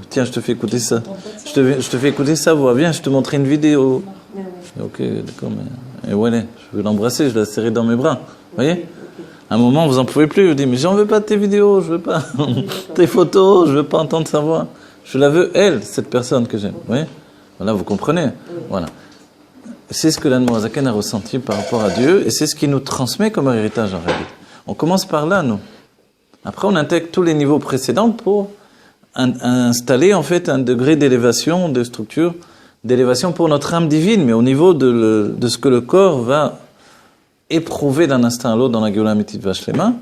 tiens, je te fais écouter ça. Je te fais écouter sa voix. Viens, je te montre une vidéo. Ok, d'accord, mais... Et voilà, je veux l'embrasser, je la serrer dans mes bras. Vous voyez ? À un moment, vous en pouvez plus. Vous dites, mais j'en veux pas de tes vidéos, je veux pas tes photos, je veux pas entendre sa voix. Je la veux, elle, cette personne que j'aime. Vous voyez ? Voilà, vous comprenez ? Voilà. C'est ce que l'Admor HaZaken a ressenti par rapport à Dieu, et c'est ce qu'il nous transmet comme héritage en réalité. On commence par là, nous. Après, on intègre tous les niveaux précédents pour installer en fait un degré d'élévation, de structure, d'élévation pour notre âme divine, mais au niveau de ce que le corps va éprouver d'un instant à l'autre dans la Géoula Amitite Vashlema,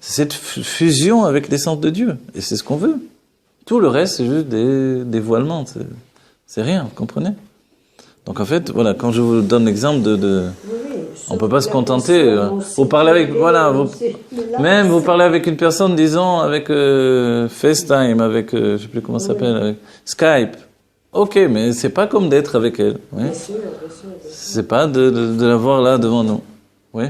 c'est cette fusion avec l'essence de Dieu. Et c'est ce qu'on veut. Tout le reste, c'est juste des dévoilements. C'est rien, vous comprenez ? Donc en fait, voilà, quand je vous donne l'exemple Oui, On peut pas se contenter. Vous parlez avec, voilà, même vous parlez avec une personne, disons, avec FaceTime, avec, je sais plus comment ça s'appelle, avec Skype. Ok, mais c'est pas comme d'être avec elle. Oui. C'est pas de la voir là devant nous. Oui.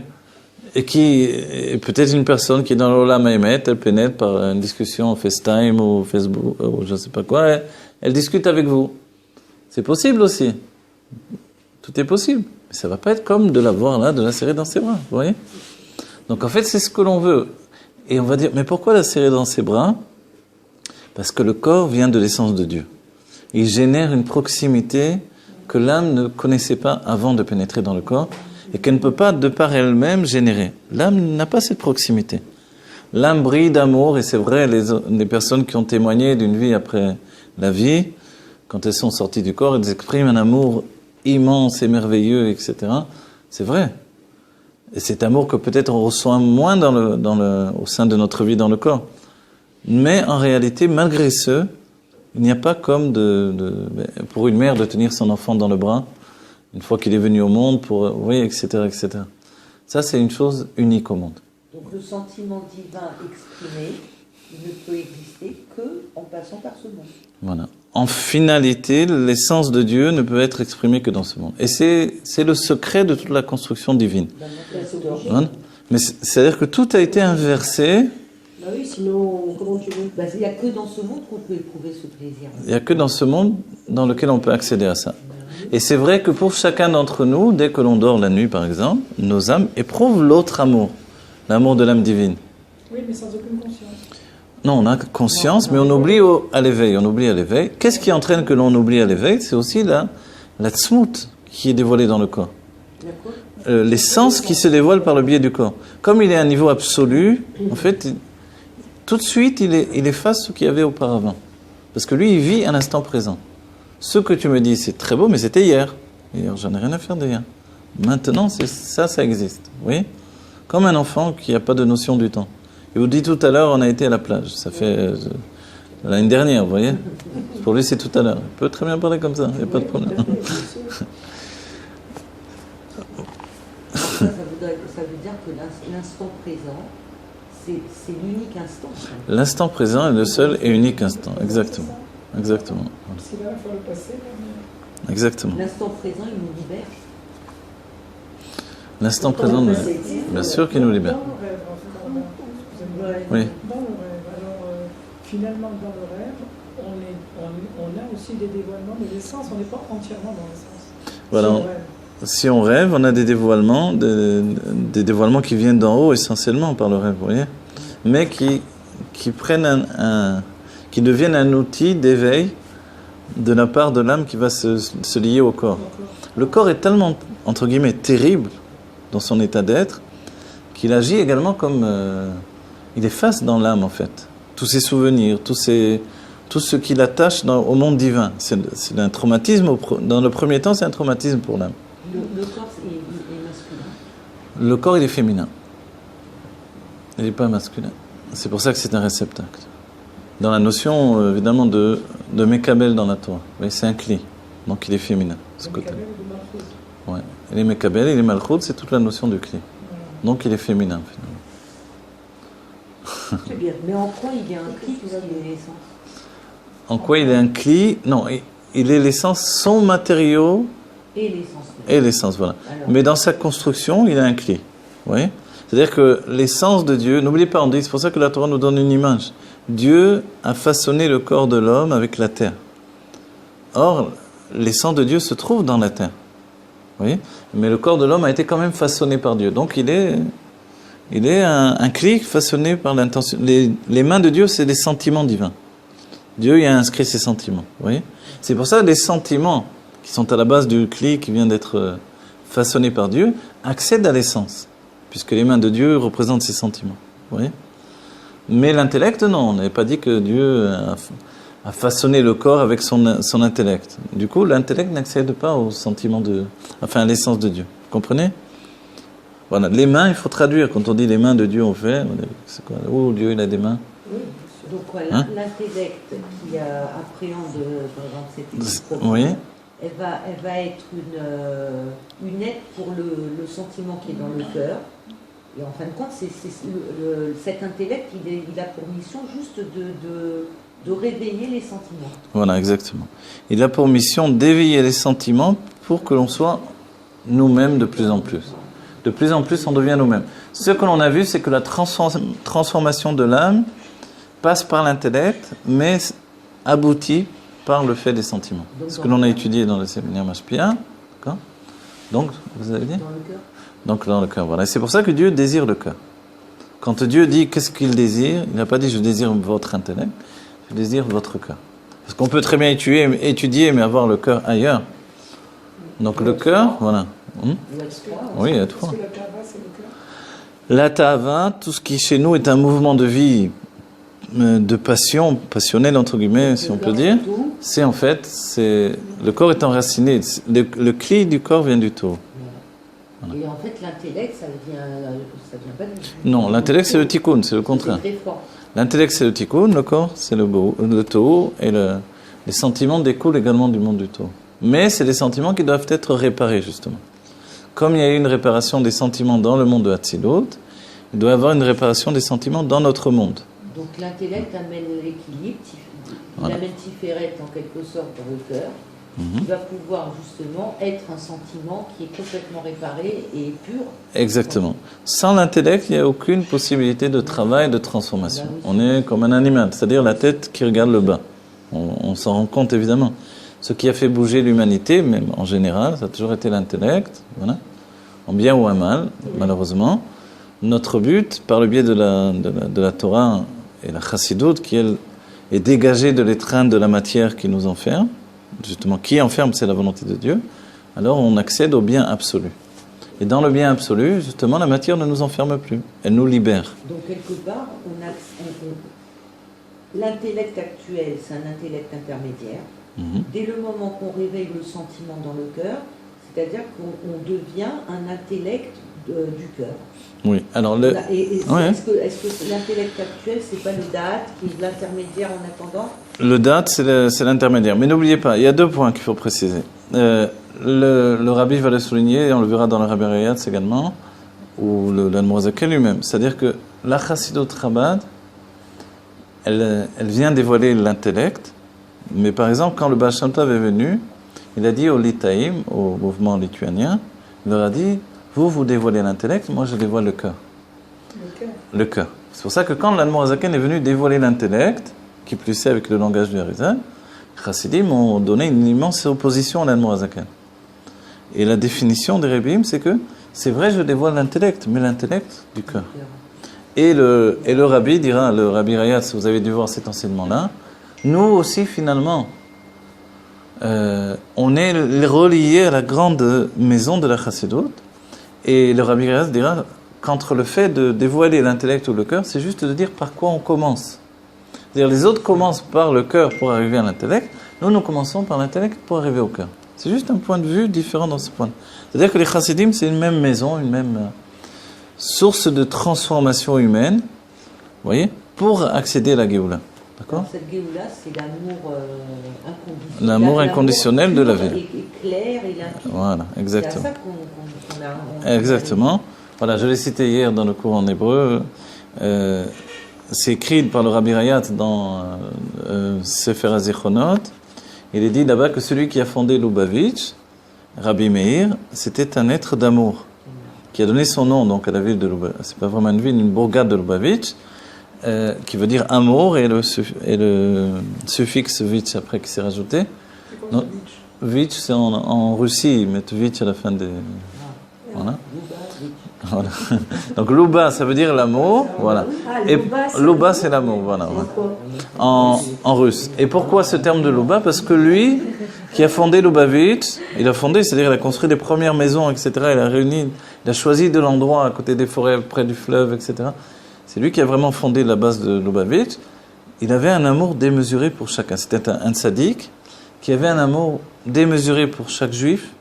Et peut-être une personne qui est dans l'Olam Haemet, elle pénètre par une discussion FaceTime ou Facebook ou je sais pas quoi, elle discute avec vous. C'est possible aussi. Tout est possible. Mais ça va pas être comme de la voir là, de la serrer dans ses bras. Vous voyez? Donc en fait, c'est ce que l'on veut. Et on va dire, mais pourquoi la serrer dans ses bras? Parce que le corps vient de l'essence de Dieu. Il génère une proximité que l'âme ne connaissait pas avant de pénétrer dans le corps et qu'elle ne peut pas, de par elle-même, générer. L'âme n'a pas cette proximité. L'âme brille d'amour, et c'est vrai, les personnes qui ont témoigné d'une vie après la vie, quand elles sont sorties du corps, elles expriment un amour immense et merveilleux, etc. C'est vrai. Et cet amour que peut-être on reçoit moins au sein de notre vie dans le corps. Mais en réalité, malgré ce, il n'y a pas comme pour une mère de tenir son enfant dans le bras, une fois qu'il est venu au monde, oui, etc., etc. Ça, c'est une chose unique au monde. Donc le sentiment divin exprimé, il ne peut exister qu'en passant par ce monde. Voilà. En finalité, l'essence de Dieu ne peut être exprimée que dans ce monde. Et c'est le secret de toute la construction divine. Voilà. Mais c'est-à-dire que tout a été inversé. Bah oui, sinon, comment tu veux? Il n'y a que dans ce monde qu'on peut éprouver ce plaisir. Il n'y a que dans ce monde dans lequel on peut accéder à ça. Et c'est vrai que pour chacun d'entre nous, dès que l'on dort la nuit par exemple, nos âmes éprouvent l'autre amour, l'amour de l'âme divine. Oui, mais sans aucune conscience. Non, on a conscience, mais on oublie à l'éveil. On oublie à l'éveil. Qu'est-ce qui entraîne que l'on oublie à l'éveil? C'est aussi la tzmout qui est dévoilée dans le corps. L'essence qui se dévoile par le biais du corps. Comme il est à un niveau absolu, en fait, tout de suite, il efface ce qu'il y avait auparavant. Parce que lui, il vit à l'instant présent. Ce que tu me dis, c'est très beau, mais c'était hier. Hier, j'en ai rien à faire d'hier. Maintenant, ça existe. Oui. Comme un enfant qui n'a pas de notion du temps. Il vous dit tout à l'heure, on a été à la plage. Ça fait l'année dernière, vous voyez. Pour lui, c'est tout à l'heure. Il peut très bien parler comme ça, il n'y a pas de problème. Ça veut dire que l'instant présent, c'est l'unique instant. L'instant présent est le seul et unique instant. Exactement. Exactement. C'est là, il faut le passer. Exactement. L'instant présent, il nous libère. L'instant présent, bien sûr qu'il nous libère. Dans le rêve, excusez-moi. Oui. Dans le rêve. Alors, finalement, dans le rêve, on a aussi des dévoilements de l'essence. On n'est pas entièrement dans l'essence. Voilà. Si on rêve, on a des dévoilements, des dévoilements qui viennent d'en haut essentiellement par le rêve, vous voyez, mais qui prennent qui deviennent un outil d'éveil de la part de l'âme qui va se lier au corps. Le corps est tellement, entre guillemets, terrible dans son état d'être, qu'il agit également comme... il efface dans l'âme, en fait, tous ses souvenirs, tout ce qui l'attache au monde divin. C'est un traumatisme, dans le premier temps, c'est un traumatisme pour l'âme. Le corps est masculin. Le corps, il est féminin. Il n'est pas masculin. C'est pour ça que c'est un réceptacle. Dans la notion, évidemment, de Mekabel dans la Torah. C'est un cli. Donc il est féminin. Ce côté. Ouais. Et les Mekabel et les Malchut, c'est toute la notion du cli. Donc il est féminin, finalement. C'est bien. Mais en quoi il est un cli puisqu'il est l'essence? En quoi il est un cli? Non, il est l'essence, son matériau... Et l'essence. Et l'essence, voilà. Alors. Mais dans sa construction, il a un cli. Vous voyez? C'est-à-dire que l'essence de Dieu, n'oubliez pas, on dit, c'est pour ça que la Torah nous donne une image. Dieu a façonné le corps de l'homme avec la terre. Or, l'essence de Dieu se trouve dans la terre. Vous voyez? Mais le corps de l'homme a été quand même façonné par Dieu. Donc il est un cli façonné par l'intention. Les mains de Dieu, c'est des sentiments divins. Dieu y a inscrit ses sentiments. Vous voyez? C'est pour ça que les sentiments qui sont à la base du cli qui vient d'être façonné par Dieu accèdent à l'essence. Puisque les mains de Dieu représentent ses sentiments. Vous voyez? Mais l'intellect, non. On n'avait pas dit que Dieu a façonné le corps avec son intellect. Du coup, l'intellect n'accède pas au sentiment à l'essence de Dieu. Vous comprenez? Voilà. Les mains, il faut traduire. Quand on dit les mains de Dieu ont fait, c'est quoi? Oh, Dieu, il a des mains. Oui. Donc, voilà, l'intellect qui appréhende, par exemple, cette oui. elle va être une aide pour le sentiment qui est dans le cœur. Et en fin de compte, cet intellect, il a pour mission juste de réveiller les sentiments. Voilà, exactement. Il a pour mission d'éveiller les sentiments pour que l'on soit nous-mêmes de plus en plus. De plus en plus, on devient nous-mêmes. Ce que l'on a vu, c'est que la transformation de l'âme passe par l'intellect, mais aboutit par le fait des sentiments. Ce que l'on a étudié dans le séminaire Mashpia. D'accord ? Donc, vous avez dit ? Dans le cœur. Donc, dans le cœur, voilà. Et c'est pour ça que Dieu désire le cœur. Quand Dieu dit qu'est-ce qu'il désire, il n'a pas dit je désire votre intellect, je désire votre cœur. Parce qu'on peut très bien étudier, mais avoir le cœur ailleurs. Donc, le cœur, voilà. Oui, il y a trois. Est-ce que la tava, c'est le cœur? La tava, tout ce qui chez nous est un mouvement de vie, de passion, passionnel entre guillemets, si on peut dire, c'est en fait, le corps est enraciné. Le cli du corps vient du taux. Voilà. Et en fait, l'intellect, ça vient pas du... Non, l'intellect c'est le tikkun, c'est le contraire. C'est très fort. L'intellect c'est le tikkun, le corps c'est le taux, et les sentiments découlent également du monde du taux. Mais c'est des sentiments qui doivent être réparés justement. Comme il y a eu une réparation des sentiments dans le monde de Hatzilut, il doit y avoir une réparation des sentiments dans notre monde. Donc l'intellect amène l'équilibre, il amène Tiferet en quelque sorte dans le cœur, qui va pouvoir justement être un sentiment qui est complètement réparé et pur. Exactement. Sans l'intellect, il n'y a aucune possibilité de travail, de transformation. On est comme un animal, c'est-à-dire la tête qui regarde le bas. On s'en rend compte évidemment. Ce qui a fait bouger l'humanité, même en général, ça a toujours été l'intellect, voilà, en bien ou en mal, malheureusement. Notre but, par le biais de la Torah et la Chassidut, qui elle est dégagée de l'étreinte de la matière qui nous enferme, justement, qui enferme, c'est la volonté de Dieu, alors on accède au bien absolu. Et dans le bien absolu, justement, la matière ne nous enferme plus, elle nous libère. Donc quelque part, l'intellect actuel, c'est un intellect intermédiaire. Dès le moment qu'on réveille le sentiment dans le cœur, c'est-à-dire qu'on devient un intellect du cœur. Oui, alors est-ce que l'intellect actuel, c'est pas le da'at qui est l'intermédiaire en attendant? Le da'at, c'est l'intermédiaire. Mais n'oubliez pas, il y a deux points qu'il faut préciser. Le rabbi va le souligner, et on le verra dans le Rabbi Rayatz également, ou l'Admorazaken lui-même. C'est-à-dire que la Chassidut Chabad, elle vient dévoiler l'intellect. Mais par exemple, quand le Baal Shem Tov est venu, il a dit aux Litaïm, au mouvement lituanien, il leur a dit, vous dévoilez l'intellect, moi je dévoile le cœur. Le cœur. C'est pour ça que quand l'Admorazaken est venu dévoiler l'intellect, qui plus est avec le langage du Harizal, les Chassidim ont donné une immense opposition à l'Admorazaken. Et la définition des Rebbeim, c'est que, c'est vrai, je dévoile l'intellect, mais l'intellect du cœur. Et le Rabbi dira, le Rabbi Rayatz, vous avez dû voir cet enseignement-là, nous aussi, finalement, on est reliés à la grande maison de la Chassidut. Et le Rabbi Rayatz dira qu'entre le fait de dévoiler l'intellect ou le cœur, c'est juste de dire par quoi on commence. C'est-à-dire les autres commencent par le cœur pour arriver à l'intellect, nous commençons par l'intellect pour arriver au cœur. C'est juste un point de vue différent dans ce point. C'est-à-dire que les Chassidim, c'est une même maison, une même source de transformation humaine, vous voyez, pour accéder à la Géoula. D'accord ? Cette Géoula, c'est l'amour inconditionnel. L'amour inconditionnel de la vie. Et clair et limpide. Voilà, exactement. C'est à ça qu'on a... Exactement. Voilà, je l'ai cité hier dans le cours en hébreu. C'est écrit par le Rabbi Rayatz dans Sefer HaZichronot. Il est dit là-bas que celui qui a fondé Lubavitch, Rabbi Meir, c'était un être d'amour qui a donné son nom donc à la ville de Lubavitch. C'est pas vraiment une ville, une bourgade de Lubavitch. Qui veut dire amour et le suffixe vitch après qui s'est rajouté. C'est quoi Vitch, c'est en Russie, ils mettent vitch à la fin des... Voilà. Voilà. Donc Luba, ça veut dire l'amour, voilà. Et Luba, c'est l'amour, voilà. En russe. Et pourquoi ce terme de Luba? Parce que lui, qui a fondé Lubavitch, il a fondé, c'est-à-dire il a construit les premières maisons, etc. Il a réuni, il a choisi de l'endroit à côté des forêts, près du fleuve, etc. C'est lui qui a vraiment fondé la base de Lubavitch. Il avait un amour démesuré pour chacun. C'était un tzaddik qui avait un amour démesuré pour chaque juif,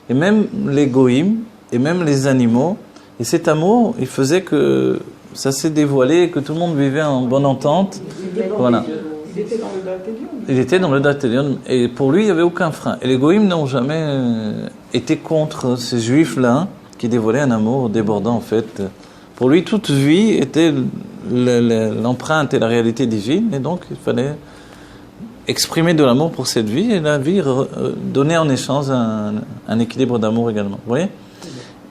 et même les goïms, et même les animaux. Et cet amour, il faisait que ça s'est dévoilé, que tout le monde vivait en bonne entente. Voilà. Il était dans le Daltélion. Il était dans le Daltélion, et pour lui, il n'y avait aucun frein. Et les goïms n'ont jamais été contre ces juifs-là, qui dévoilaient un amour débordant, en fait. Pour lui, toute vie était l'empreinte et la réalité divine, et donc il fallait exprimer de l'amour pour cette vie, et la vie donner en échange un équilibre d'amour également. Vous voyez ?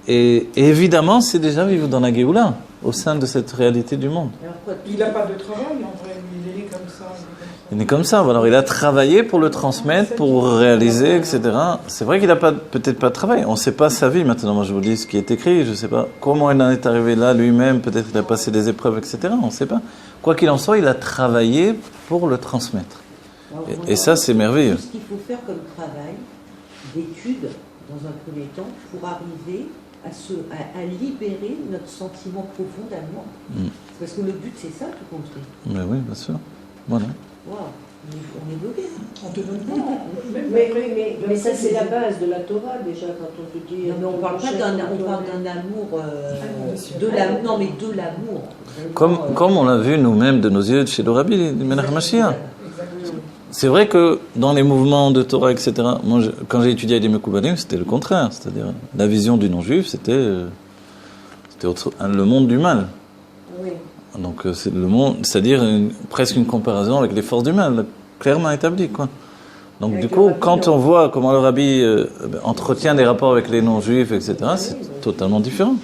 Et évidemment, c'est déjà vivre dans la Géoula, au sein de cette réalité du monde. Il n'a pas de travail, en vrai, il est comme ça. Il est comme ça. Alors, il a travaillé pour le transmettre, pour réaliser, etc. C'est vrai qu'il n'a peut-être pas de travail. On ne sait pas sa vie maintenant. Moi, je vous dis ce qui est écrit. Je ne sais pas comment il en est arrivé là lui-même. Peut-être qu'il a passé des épreuves, etc. On ne sait pas. Quoi qu'il en soit, il a travaillé pour le transmettre. Et ça, c'est merveilleux. Ce qu'il faut faire comme travail d'étude, dans un premier temps, pour arriver à libérer notre sentiment profond d'amour. Parce que le but, c'est ça, tout compris. Mais oui, bien sûr. Voilà. Wow. On est bloqué. On te donne pas. Mais ça, c'est la base de la Torah, déjà, quand on te dit... Non, mais on parle pas d'un amour... non, mais de l'amour. Comme on l'a vu nous-mêmes de nos yeux chez le Rabbi Menachem Mashiach. C'est vrai que dans les mouvements de Torah, etc., moi, quand j'ai étudié les Mekoubalim, c'était le contraire. C'est-à-dire, la vision du non-juif, c'était le monde du mal. Oui. Donc, c'est le monde, c'est-à-dire presque une comparaison avec les forces du mal, clairement établies, quoi. Donc, du coup, quand on voit comment le Rabbi entretient des rapports avec les non-juifs, etc., c'est totalement différent.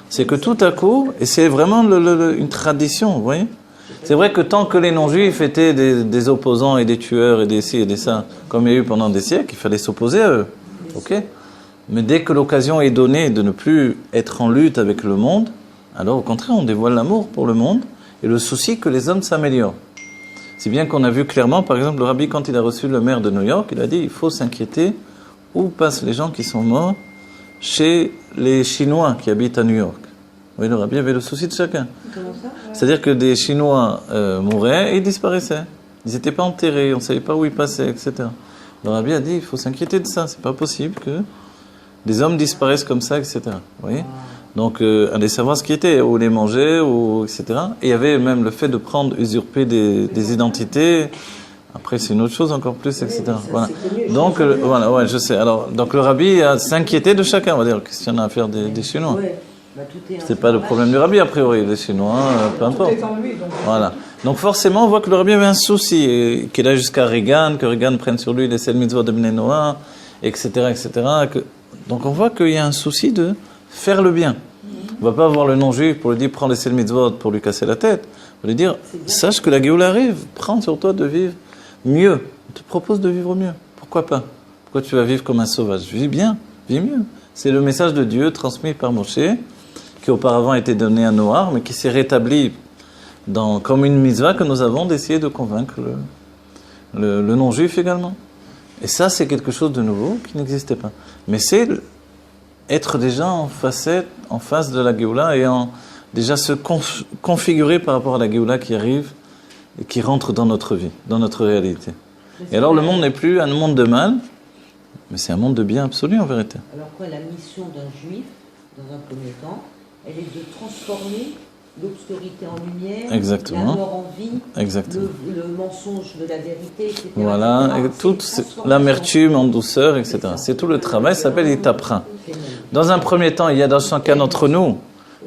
C'est que tout à coup, et c'est vraiment une tradition, vous voyez. C'est vrai que tant que les non-juifs étaient des opposants et des tueurs et des ci et des ça, comme il y a eu pendant des siècles, il fallait s'opposer à eux. Ok ? Mais dès que l'occasion est donnée de ne plus être en lutte avec le monde, alors au contraire, on dévoile l'amour pour le monde et le souci que les hommes s'améliorent. Si bien qu'on a vu clairement, par exemple, le Rabbi, quand il a reçu le maire de New York, il a dit, il faut s'inquiéter où passent les gens qui sont morts chez les Chinois qui habitent à New York. Oui, le Rabbi avait le souci de chacun. Comment ça ? C'est-à-dire que des Chinois mouraient et ils disparaissaient. Ils n'étaient pas enterrés, on ne savait pas où ils passaient, etc. Le Rabbi a dit, il faut s'inquiéter de ça. C'est pas possible que des hommes disparaissent comme ça, etc. Vous voyez ? Donc, aller savoir ce qui était, où les manger, etc. Et il y avait même le fait de usurper des identités. Après, c'est une autre chose encore plus, etc. Voilà. Donc, voilà, ouais, je sais. Alors, donc le Rabbi a s'inquiété de chacun. On va dire, qu'est-ce qu'il y en a à faire des Chinois ? C'est pas le problème du Rabbi, a priori. Les Chinois, peu importe. Tout est en lui, donc. Voilà. Donc forcément, on voit que le Rabbi avait un souci, et qu'il a jusqu'à Reagan, que Reagan prenne sur lui les 7 mitzvot de Bnei Noach, etc., etc. Donc on voit qu'il y a un souci de faire le bien. On ne va pas voir le non-juif pour lui dire, prends les 7 mitzvot pour lui casser la tête. On va lui dire, sache que la Géoula arrive, prends sur toi de vivre mieux. On te propose de vivre mieux. Pourquoi pas ? Pourquoi tu vas vivre comme un sauvage ? Vis bien, vis mieux. C'est le message de Dieu transmis par Moshe, qui auparavant a été donné à Noach, mais qui s'est rétabli comme une mitzvah que nous avons d'essayer de convaincre le non-juif également. Et ça, c'est quelque chose de nouveau qui n'existait pas. Mais c'est être déjà en face de la Géoula et déjà se configurer par rapport à la Géoula qui arrive et qui rentre dans notre vie, dans notre réalité. Et alors le monde n'est plus un monde de mal, mais c'est un monde de bien absolu en vérité. Alors quoi, la mission d'un juif, dans un premier temps, elle est de transformer l'obscurité en lumière, exactement. la mort en vie, exactement. Le mensonge de la vérité, etc. Voilà, et toute l'amertume en douceur, etc. C'est tout le travail, ça s'appelle Itapra. Dans un premier temps, il y a dans chacun d'entre nous,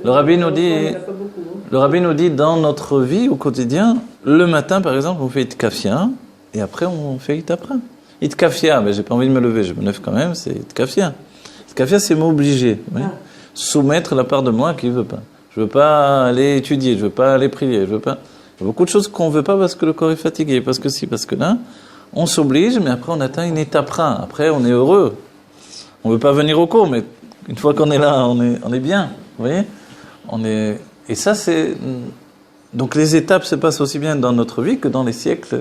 le Rabbi nous dit dans notre vie au quotidien, le matin par exemple, on fait Itkafia, et après on fait Itapra. Itkafia, mais j'ai pas envie de me lever, je me lève quand même, c'est Itkafia. Itkafia, c'est m'obliger, oui. Soumettre la part de moi qui ne veut pas. Je ne veux pas aller étudier, je ne veux pas aller prier, je veux pas... Il y a beaucoup de choses qu'on ne veut pas parce que le corps est fatigué, parce que si, parce que là, on s'oblige, mais après on atteint une étape rare. Après, on est heureux. On ne veut pas venir au cours, mais une fois qu'on est là, on est bien. Vous voyez ? Et ça, c'est... Donc les étapes se passent aussi bien dans notre vie que dans les siècles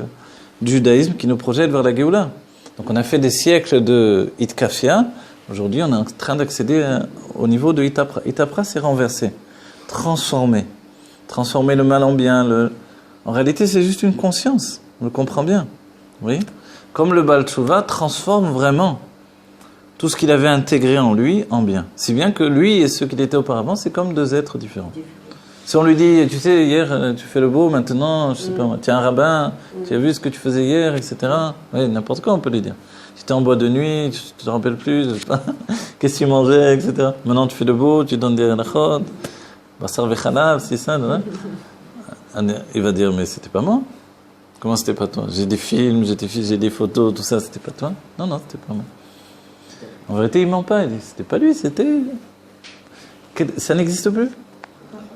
du judaïsme qui nous projettent vers la Géoula. Donc on a fait des siècles de Itkafia. Aujourd'hui, on est en train d'accéder au niveau de Itapra. Itapra, c'est renverser, transformer le mal en bien. En réalité, c'est juste une conscience. On le comprend bien. Oui. Comme le Baal Tshuva transforme vraiment tout ce qu'il avait intégré en lui en bien. Si bien que lui et ce qu'il était auparavant, c'est comme deux êtres différents. Si on lui dit, tu sais, hier, tu fais le beau, maintenant, je sais pas moi, tu es un rabbin, tu as vu ce que tu faisais hier, etc. Oui, n'importe quoi, on peut lui dire. Tu étais en boîte de nuit, tu te rappelles plus, je sais pas, qu'est-ce que tu mangeais, etc. Maintenant, tu fais le beau, tu donnes des halachot, basar vechalav, c'est ça, là. Il va dire, mais c'était pas moi. Comment c'était pas toi? J'ai des films, j'ai des photos, tout ça, c'était pas toi? Non, non, c'était pas moi. En vérité, il ment pas, il dit, c'était pas lui, c'était... Ça n'existe plus.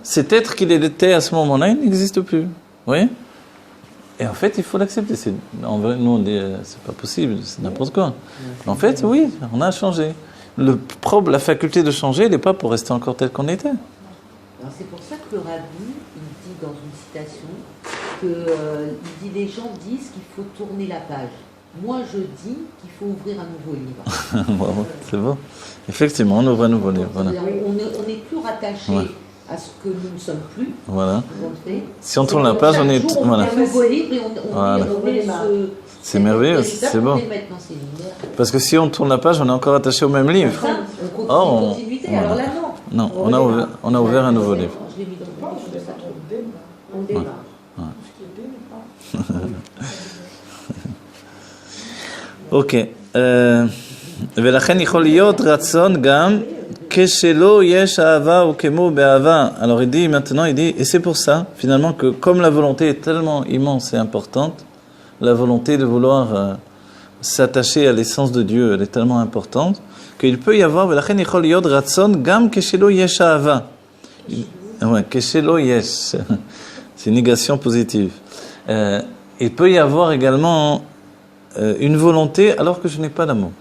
Cet être qu'il était à ce moment-là, il n'existe plus. Vous voyez? Et en fait, il faut l'accepter. En vrai, nous, on dit, c'est pas possible, c'est n'importe quoi. En fait, oui, on a changé. La faculté de changer, elle n'est pas pour rester encore tel qu'on était. Alors c'est pour ça que le rabbi, il dit dans une citation que il dit les gens disent qu'il faut tourner la page. Moi, je dis qu'il faut ouvrir un nouveau livre. Bravo, c'est bon. Effectivement, on ouvre un nouveau livre. Voilà. On n'est plus rattaché à ce que nous ne sommes plus. Voilà. Si on tourne la page, on est... Voilà. Un nouveau livre et on met c'est merveilleux, c'est bon. Parce que si on tourne la page, on est encore attaché au même livre. On continue alors là, non. Non, on a ouvert un nouveau livre. Je l'ai mis dans le livre, On démarre. Ok. ולכן יכול להיות רצון גם כשלא יש אהבה או כמו באהבה. Alors il dit maintenant, et c'est pour ça finalement que comme la volonté est tellement immense et importante, la volonté de vouloir s'attacher à l'essence de Dieu, elle est tellement importante qu'il peut y avoir ולכן יכול להיות רצון גם כשלא יש אהבה. Ouais, כשלא יש. C'est une négation positive. Il peut y avoir également une volonté alors que je n'ai pas d'amour.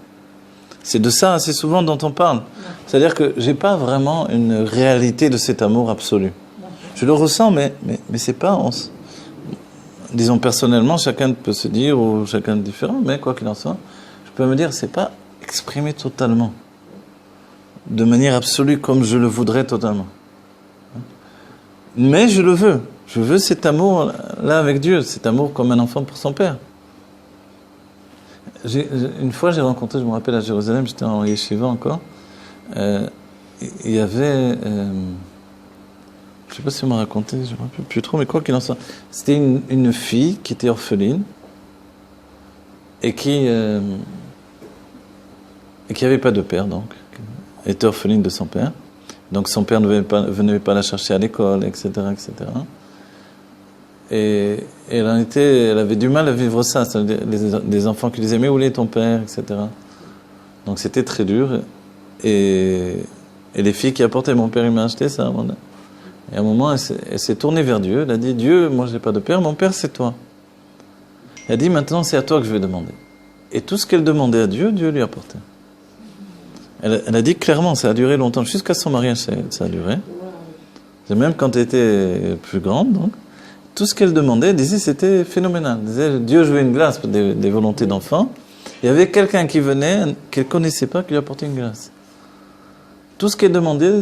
C'est de ça assez souvent dont on parle. C'est-à-dire que j'ai pas vraiment une réalité de cet amour absolu. Je le ressens, mais c'est pas... disons personnellement, chacun peut se dire, ou chacun est différent, mais quoi qu'il en soit, je peux me dire, c'est pas exprimé totalement, de manière absolue comme je le voudrais totalement. Mais je le veux. Je veux cet amour-là avec Dieu, cet amour comme un enfant pour son père. Une fois, j'ai rencontré, je me rappelle à Jérusalem, j'étais en yeshiva encore, il y avait, je ne sais pas si on m'a raconté, je ne me rappelle plus trop, mais quoi qu'il en soit, c'était une fille qui était orpheline et qui n'avait pas de père, donc, qui était orpheline de son père. Donc son père ne venait pas la chercher à l'école, etc., etc. Et elle avait du mal à vivre ça, des enfants qui disaient mais où est ton père, etc. Donc c'était très dur. Et les filles qui apportaient mon père, il m'a acheté ça. Et à un moment, elle s'est tournée vers Dieu. Elle a dit Dieu, moi j'ai pas de père, mon père c'est toi. Elle a dit maintenant c'est à toi que je vais demander. Et tout ce qu'elle demandait à Dieu, Dieu lui apportait. Elle a dit clairement, ça a duré longtemps, jusqu'à son mariage ça a duré. Et même quand elle était plus grande, donc. Tout ce qu'elle demandait, elle disait, c'était phénoménal. Elle disait, Dieu, je veux une glace pour des volontés d'enfants. Il y avait quelqu'un qui venait, qu'elle ne connaissait pas, qui lui apportait une glace. Tout ce qu'elle demandait,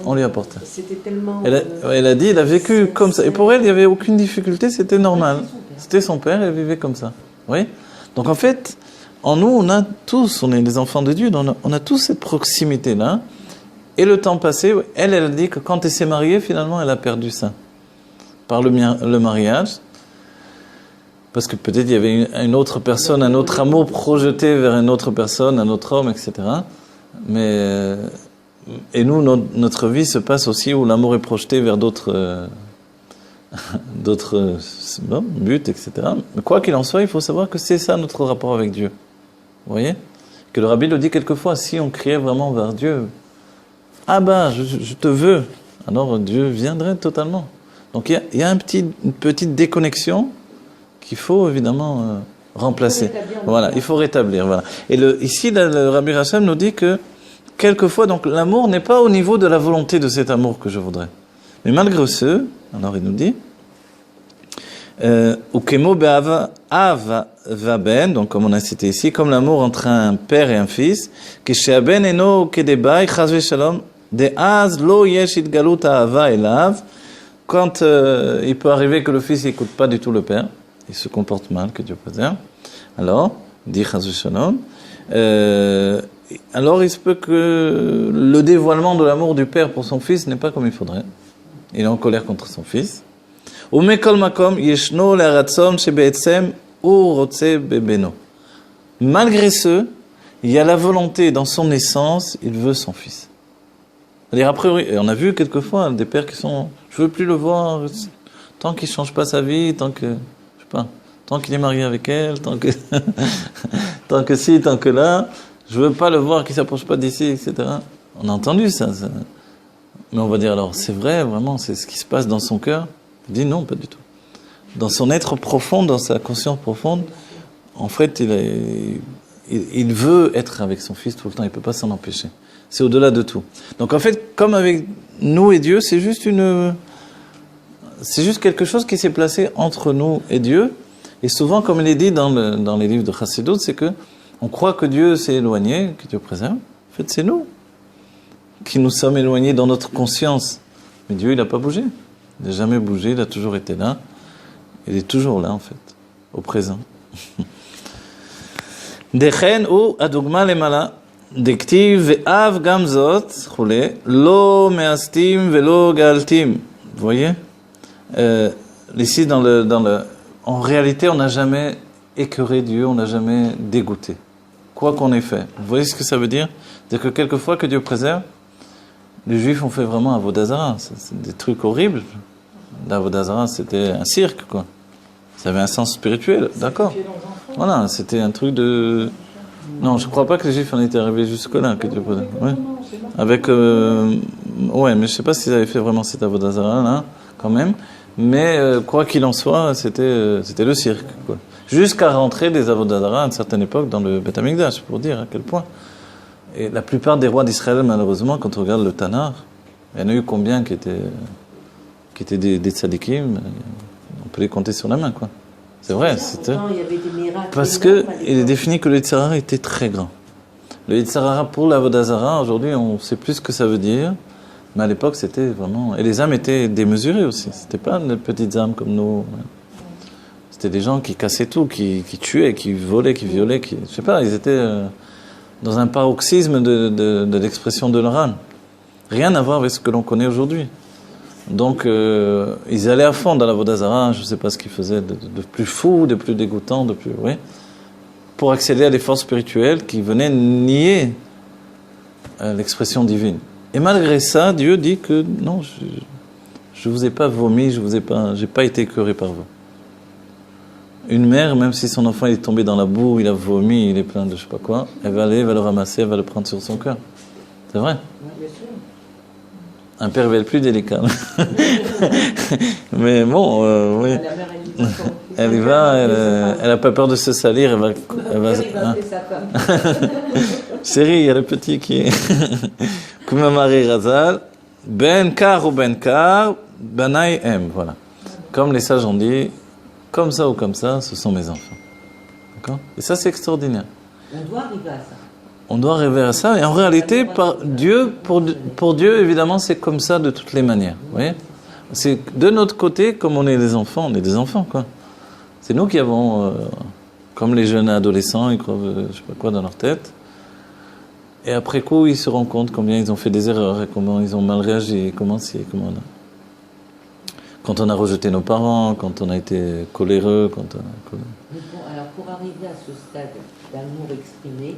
on lui apportait. C'était tellement... Elle a dit, elle a vécu comme ça. Et pour elle, il n'y avait aucune difficulté, c'était normal. C'était son père, elle vivait comme ça. Oui. Donc en fait, en nous, on est des enfants de Dieu, donc on a tous cette proximité-là. Et le temps passé, elle a dit que quand elle s'est mariée, finalement, elle a perdu ça. Par le mariage, parce que peut-être il y avait une autre personne, un autre amour projeté vers une autre personne, un autre homme, etc. Et nous, notre vie se passe aussi où l'amour est projeté vers d'autres buts, etc. Mais quoi qu'il en soit, il faut savoir que c'est ça notre rapport avec Dieu. Vous voyez? Que le rabbi le dit quelquefois, si on criait vraiment vers Dieu, ah ben, je te veux, alors Dieu viendrait totalement. Donc il y a une petite déconnexion qu'il faut évidemment remplacer. Il faut rétablir. Voilà. Et ici, le Rabbi Racham nous dit que quelquefois, donc l'amour n'est pas au niveau de la volonté de cet amour que je voudrais. Mais malgré ce, alors il nous dit, ukemo be'ava vaben, donc comme on a cité ici, comme l'amour entre un père et un fils, que she'aben eno kedebai chas v'shalom de'az lo yesh itgalut ha'ava elav. Quand il peut arriver que le fils n'écoute pas du tout le père, il se comporte mal, que Dieu préserve, alors, dit Chas v'Shalom, alors il se peut que le dévoilement de l'amour du père pour son fils n'est pas comme il faudrait. il est en colère contre son fils. Umekol makom yeshno le'aratzon shebe'etzem u rotze bebeno. Malgré ce, il y a la volonté dans son essence, il veut son fils. C'est-à-dire, a priori, et on a vu quelquefois des pères qui sont, je veux plus le voir, tant qu'il change pas sa vie, tant que, je sais pas, tant qu'il est marié avec elle, tant que, tant que ci, tant que là, je veux pas le voir, qu'il s'approche pas d'ici, etc. On a entendu ça. Mais on va dire alors, c'est vrai, vraiment, c'est ce qui se passe dans son cœur. Il dit non, pas du tout. Dans son être profond, dans sa conscience profonde, en fait, il veut être avec son fils tout le temps, il peut pas s'en empêcher. C'est au-delà de tout. Donc en fait, comme avec nous et Dieu, c'est juste quelque chose qui s'est placé entre nous et Dieu. Et souvent, comme il est dit dans les livres de Chassidut, c'est que on croit que Dieu s'est éloigné, que Dieu préserve. En fait, c'est nous qui nous sommes éloignés dans notre conscience. Mais Dieu, il n'a pas bougé. Il n'a jamais bougé, il a toujours été là. Il est toujours là, en fait, au présent. Dechen ou adugma lemala, dektiv ve'av gamzot, chule, lo meastim velo galtim. Vous voyez? Ici, en réalité, on n'a jamais écœuré Dieu, on n'a jamais dégoûté. Quoi qu'on ait fait. Vous voyez ce que ça veut dire? C'est-à-dire que quelquefois que Dieu préserve, les Juifs ont fait vraiment Avodazara. C'est des trucs horribles. L'Avodazara, c'était un cirque, quoi. Ça avait un sens spirituel, d'accord. Voilà, c'était un truc de... Non, je ne crois pas que les Juifs en étaient arrivés jusque-là, que Dieu préserve. Ouais. Avec... Ouais, mais je ne sais pas s'ils avaient fait vraiment cet Avodazara, là, quand même. Mais quoi qu'il en soit, c'était le cirque, quoi. Jusqu'à rentrer des Avodazara à une certaine époque dans le Beth Amikdash, pour dire à quel point. Et la plupart des rois d'Israël, malheureusement, quand on regarde le Tanar, il y en a eu combien qui étaient des tzadikim, on peut les compter sur la main, quoi. C'est vrai, c'était... Parce que il est défini que le Yetzer Hara était très grand. Le Yetzer Hara pour l'Avodazara, aujourd'hui, on sait plus ce que ça veut dire, mais à l'époque, c'était vraiment... Et les âmes étaient démesurées aussi, c'était pas des petites âmes comme nous. C'était des gens qui cassaient tout, qui tuaient, qui volaient, qui violaient, je sais pas, ils étaient... dans un paroxysme de l'expression de leur âme. Rien à voir avec ce que l'on connaît aujourd'hui. Donc, ils allaient à fond dans la Vodazara, je ne sais pas ce qu'ils faisaient de plus fou, de plus dégoûtant, de plus... Oui, pour accéder à des forces spirituelles qui venaient nier l'expression divine. Et malgré ça, Dieu dit que non, je ne vous ai pas vomi, j'ai pas été écœuré par vous. Une mère, même si son enfant est tombé dans la boue, il a vomi, il est plein de je sais pas quoi, elle va aller, elle va le ramasser, elle va le prendre sur son cœur. C'est vrai. Un père va être plus délicat. Mais bon, oui. Elle y va, elle n'a pas peur de se salir, elle va hein. Chérie, il y a le petit qui est... Kumamari Razal, Ben Kar ou Ben Kar, Banai M, voilà. Comme les sages ont dit, comme ça ou comme ça, ce sont mes enfants. D'accord? Et ça, c'est extraordinaire. On doit arriver à ça. On doit arriver à ça. Et en réalité, pour Dieu, évidemment, c'est comme ça de toutes les manières. Vous voyez? C'est de notre côté, comme on est des enfants, on est des enfants, quoi. C'est nous qui avons, comme les jeunes adolescents, ils croient, je sais pas quoi, dans leur tête. Et après coup, ils se rendent compte combien ils ont fait des erreurs et comment ils ont mal réagi, comment là. Quand on a rejeté nos parents, quand on a été coléreux, quand on a... Mais bon, alors pour arriver à ce stade d'amour exprimé,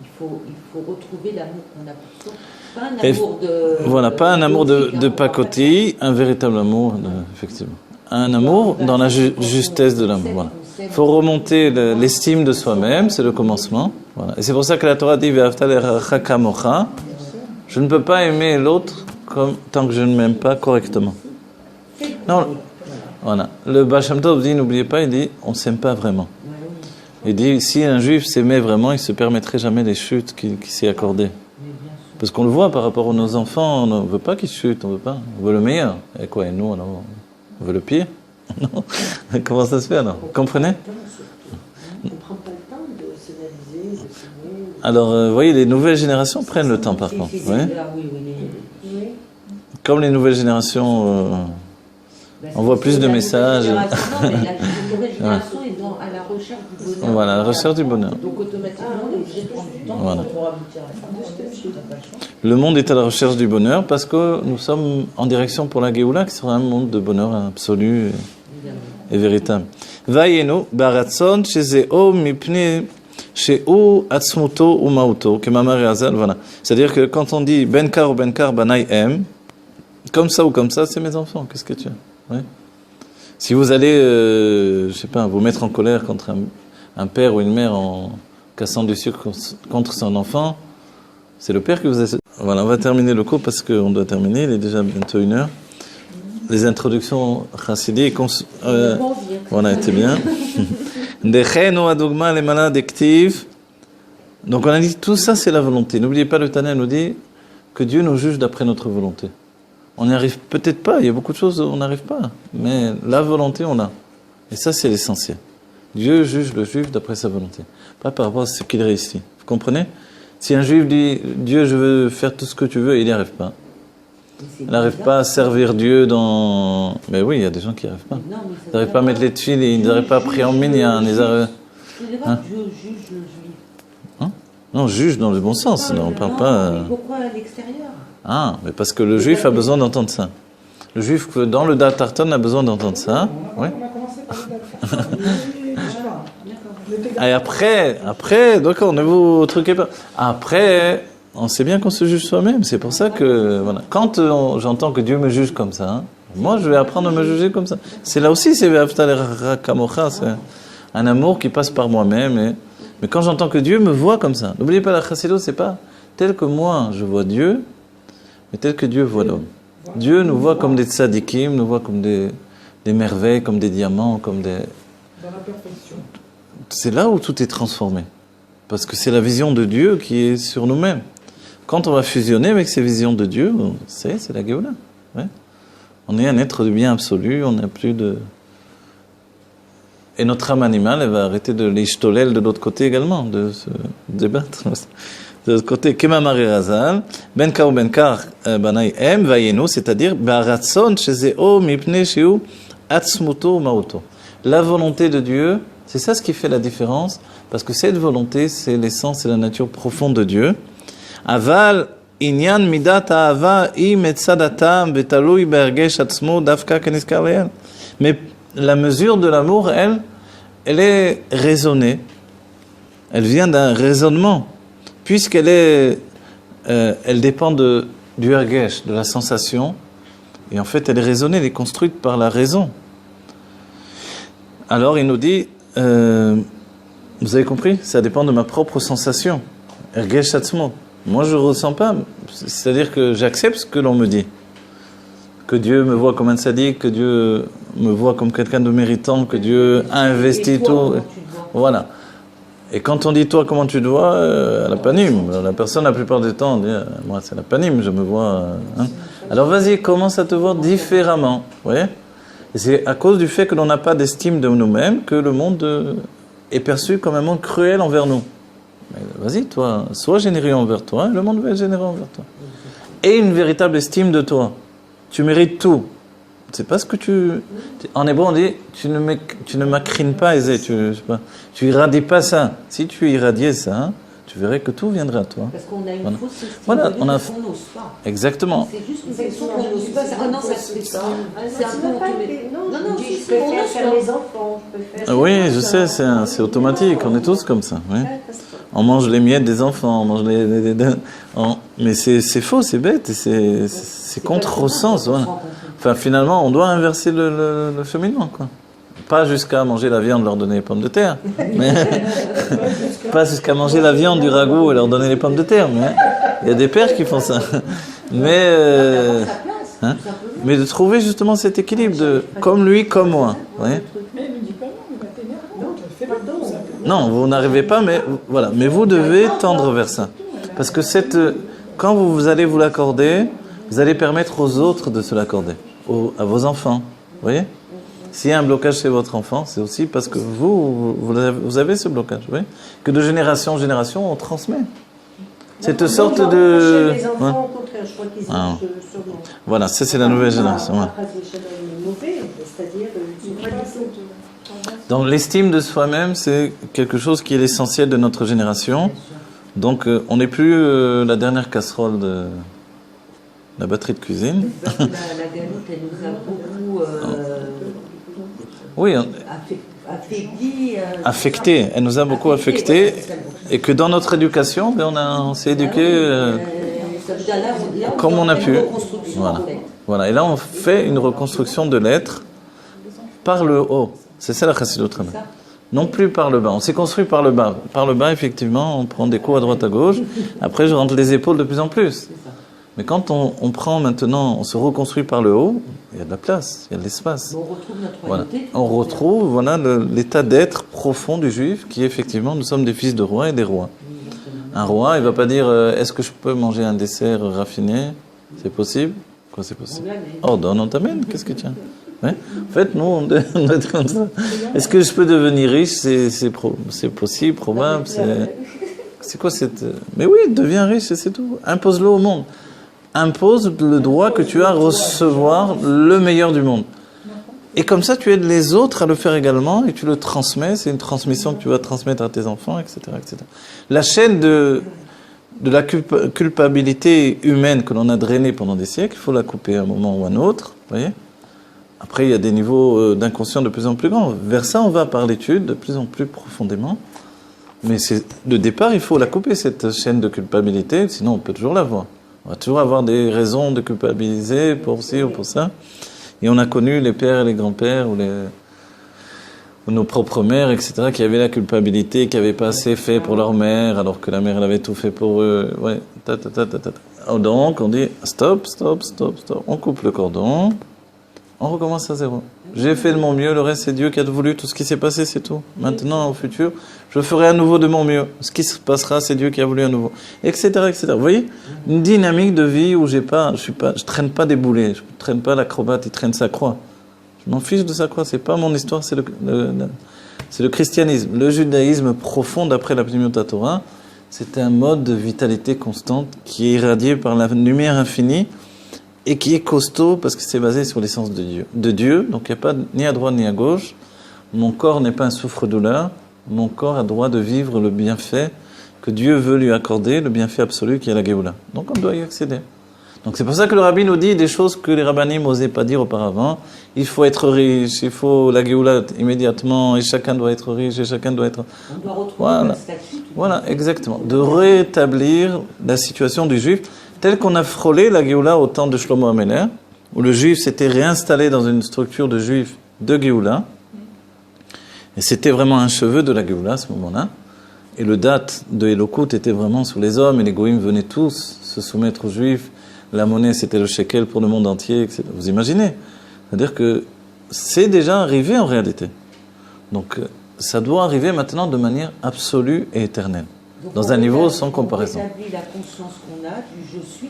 il faut retrouver l'amour qu'on a pour soi. Pas un amour de... Voilà, pas un amour de pacotille, un véritable amour, effectivement. Un amour dans la justesse de l'amour. Voilà. Il faut remonter l'estime de soi-même, c'est le commencement. Voilà. Et c'est pour ça que la Torah dit je ne peux pas aimer l'autre tant que je ne m'aime pas correctement. Non, voilà. Le Baal Shem Tov dit, n'oubliez pas, il dit, on ne s'aime pas vraiment. Il dit, si un juif s'aimait vraiment, il ne se permettrait jamais les chutes qu'il s'est accordées. Parce qu'on le voit par rapport à nos enfants, on ne veut pas qu'ils chutent, on veut le meilleur. Et quoi, et nous, alors, on veut le pire? Non. Comment ça se fait alors? Vous comprenez? On ne prend pas le temps de s'analyser, de s'aimer. Alors, vous voyez, les nouvelles générations prennent le temps par contre. Vous voyez? Comme les nouvelles générations... on voit plus de messages. Non, mais la nouvelle génération est à la recherche du bonheur. Voilà, la recherche du bonheur. Donc automatiquement, on est obligé de prendre du temps Voilà. pour aboutir à ça. Le monde est à la recherche du bonheur parce que nous sommes en direction pour la Géoula qui sera un monde de bonheur absolu et véritable. Vayenu baratzon shezeo mipne sheu atzmuto u mauto kemamar Hazal. Voilà. C'est-à-dire que quand on dit benkar ou benkar banai em, comme ça ou comme ça, c'est mes enfants. Qu'est-ce que tu as? Ouais. Si vous allez, je sais pas, vous mettre en colère contre un père ou une mère en cassant du sucre contre son enfant, c'est le père que vous êtes. Voilà, on va terminer le cours parce qu'on doit terminer. Il est déjà bientôt 1h. Les introductions chassidiques, voilà, étaient bien. Donc on a dit tout ça, c'est la volonté. N'oubliez pas, le Tanya nous dit que Dieu nous juge d'après notre volonté. On n'y arrive peut-être pas, il y a beaucoup de choses où on n'arrive pas, mais la volonté, on a. Et ça, c'est l'essentiel. Dieu juge le juif d'après sa volonté, pas par rapport à ce qu'il réussit. Vous comprenez? Si un juif dit « Dieu, je veux faire tout ce que tu veux », il n'y arrive pas. Il n'arrive pas à servir Dieu dans... Mais oui, il y a des gens qui n'y arrivent pas. Ils n'arrivent pas à mettre les tuiles, ils n'arrivent pas à prier en mine, il y a un... Dieu juge le juif. Non, juge dans le bon sens, on ne parle pas... Mais pourquoi à l'extérieur? Ah, mais parce que le juif a besoin d'entendre ça. Le juif, dans le Da'at Tarton, a besoin d'entendre ça. Oui. On a commencé par le D'accord. Et après, d'accord, ne vous truquez pas. Après, on sait bien qu'on se juge soi-même. C'est pour ça que, voilà. Quand j'entends que Dieu me juge comme ça, hein, moi, je vais apprendre à me juger comme ça. C'est là aussi, c'est un amour qui passe par moi-même. Mais quand j'entends que Dieu me voit comme ça, n'oubliez pas, la chassidut, c'est pas tel que moi, je vois Dieu, mais tel que Dieu voit l'homme. Dieu nous voit comme des tzadikim, nous voit comme des merveilles, comme des diamants, comme des... Dans la perfection. C'est là où tout est transformé. Parce que c'est la vision de Dieu qui est sur nous-mêmes. Quand on va fusionner avec ces visions de Dieu, c'est la Géoula. Ouais. On est un être de bien absolu, on n'a plus de... Et notre âme animale, elle va arrêter de l'ishtolel de l'autre côté également, de se débattre. De l'autre côté, Kemamar Hazal, benkar ou benkar banai em vayenu, c'est-à-dire baratzon shezeo mipne sheu atzmuto mauto. La volonté de Dieu, c'est ça ce qui fait la différence, parce que cette volonté, c'est l'essence et la nature profonde de Dieu. Aval inyan midat ha'ava i metzadatam betalui bergesh atzmo dafka keniskar le'el. Mais la mesure de l'amour, elle est raisonnée. Elle vient d'un raisonnement, puisqu'elle est, elle dépend du ergesh, de la sensation, et en fait, elle est raisonnée, elle est construite par la raison. Alors, il nous dit, vous avez compris, ça dépend de ma propre sensation. Ergesh atzmo. Moi, je ne ressens pas, c'est-à-dire que j'accepte ce que l'on me dit. Que Dieu me voit comme un sadique, que Dieu me voit comme quelqu'un de méritant, que Dieu a investi tout. Voilà. Et quand on dit toi comment tu te vois, la panime. La personne la plupart du temps dit moi c'est la panime, je me vois. Hein. Alors vas-y, commence à te voir différemment. Vous voyez ? Et c'est à cause du fait que l'on n'a pas d'estime de nous-mêmes que le monde est perçu comme un monde cruel envers nous. Mais vas-y, toi, sois généreux envers toi, et le monde va être généreux envers toi. Et une véritable estime de toi. Tu mérites tout. C'est pas ce que en hébreu on dit tu ne m'acrines pas, Aizé, tu irradies pas ça. Si tu irradiais ça, tu verrais que tout viendrait à toi. Parce qu'on a une fausse estime voilà, on n'ose pas. Exactement. C'est juste une question qu'on n'ose pas. Ah non, ça se fait ça. C'est un peu Non, je préfère faire les enfants. Oui, je sais, c'est automatique. On est tous comme ça. Oui. On mange les miettes des enfants, on mange mais c'est faux, c'est bête, c'est contre-sens. Voilà. Enfin, finalement, on doit inverser le cheminement, quoi. Pas jusqu'à manger la viande, leur donner les pommes de terre. Mais pas jusqu'à manger la viande du ragoût et leur donner les pommes de terre. Mais il y a des pères qui font ça. Mais de trouver justement cet équilibre de comme lui, comme moi. Ouais. Mais il ne dit pas non, il va t'énerver. Fais pas tout ça. Non, vous n'arrivez pas, mais voilà. Mais vous devez tendre vers ça. Parce que quand vous allez vous l'accorder, vous allez permettre aux autres de se l'accorder, à vos enfants. Vous voyez ? S'il y a un blocage chez votre enfant, c'est aussi parce que vous avez ce blocage. Vous voyez ? Que de génération en génération, on transmet. Cette sorte de... Chez les enfants, au contraire, je crois qu'ils ont sûrement. Voilà, ça c'est la nouvelle génération. Ouais. Mauvais, c'est-à-dire... Donc l'estime de soi-même, c'est quelque chose qui est l'essentiel de notre génération. Donc on n'est plus la dernière casserole de la batterie de cuisine. Parce que la galoute, elle nous a beaucoup Oui, affaibli. affecté. Elle nous a beaucoup affecté. Et que dans notre éducation, ben, on s'est éduqué comme on a pu. Voilà. Voilà. Et là, on fait une reconstruction de l'être par le haut. C'est ça la chassidut. Non plus par le bas. On s'est construit par le bas. Par le bas, effectivement, on prend des coups à droite à gauche. Après, je rentre les épaules de plus en plus. Mais quand on prend maintenant, on se reconstruit par le haut, il y a de la place, il y a de l'espace. On retrouve notre Voilà. royauté. On retrouve voilà, l'état d'être profond du juif, qui est effectivement, nous sommes des fils de rois et des rois. Un roi, il ne va pas dire est-ce que je peux manger un dessert raffiné? C'est possible? Quoi, c'est possible? Oh, non, t'amènes, qu'est-ce que tu as? Ouais. En fait, nous, on est comme ça. Est-ce que je peux devenir riche? C'est possible, probable. C'est quoi cette. Mais oui, deviens riche et c'est tout. Impose-le au monde. Impose le droit que tu as à recevoir le meilleur du monde. Et comme ça, tu aides les autres à le faire également et tu le transmets. C'est une transmission que tu vas transmettre à tes enfants, etc. etc. La chaîne de la culpabilité humaine que l'on a drainée pendant des siècles, il faut la couper à un moment ou à un autre. Voyez. Après, il y a des niveaux d'inconscient de plus en plus grands. Vers ça, on va par l'étude de plus en plus profondément. Mais de départ, il faut la couper, cette chaîne de culpabilité, sinon on peut toujours la voir. On va toujours avoir des raisons de culpabiliser pour ci ou pour ça. Et on a connu les pères et les grands-pères ou nos propres mères, etc., qui avaient la culpabilité, qui n'avaient pas assez fait pour leur mère, alors que la mère, elle avait tout fait pour eux. Ouais. Donc, on dit stop. On coupe le cordon. On recommence à zéro. J'ai fait de mon mieux, le reste c'est Dieu qui a voulu, tout ce qui s'est passé c'est tout. Maintenant, au futur, je ferai à nouveau de mon mieux. Ce qui se passera, c'est Dieu qui a voulu à nouveau. Etc., etc. Vous voyez, une dynamique de vie où je traîne pas des boulets, je traîne pas l'acrobate, il traîne sa croix. Je m'en fiche de sa croix, c'est pas mon histoire, c'est le christianisme. Le judaïsme profond d'après la Pnimiut Torah, c'est un mode de vitalité constante qui est irradié par la lumière infinie et qui est costaud parce que c'est basé sur l'essence de Dieu. Donc il n'y a pas ni à droite ni à gauche. Mon corps n'est pas un souffre-douleur. Mon corps a droit de vivre le bienfait que Dieu veut lui accorder, le bienfait absolu qui est la Géoula. Donc on doit y accéder. Donc c'est pour ça que le rabbi nous dit des choses que les rabbinim n'osaient pas dire auparavant. Il faut être riche, il faut la Géoula immédiatement, et chacun doit être riche, et chacun doit être... On doit retrouver le statut. Voilà, exactement. De rétablir la situation du juif tel qu'on a frôlé la Géoula au temps de Shlomo Améler, où le juif s'était réinstallé dans une structure de juif de Géoula, et c'était vraiment un cheveu de la Géoula à ce moment-là, et le date de Elokut était vraiment sur les hommes, et les goïms venaient tous se soumettre aux juifs, la monnaie c'était le shekel pour le monde entier, etc. Vous imaginez? C'est-à-dire que c'est déjà arrivé en réalité. Donc ça doit arriver maintenant de manière absolue et éternelle. Donc dans un niveau sans comparaison. On rétablit la conscience qu'on a du je suis.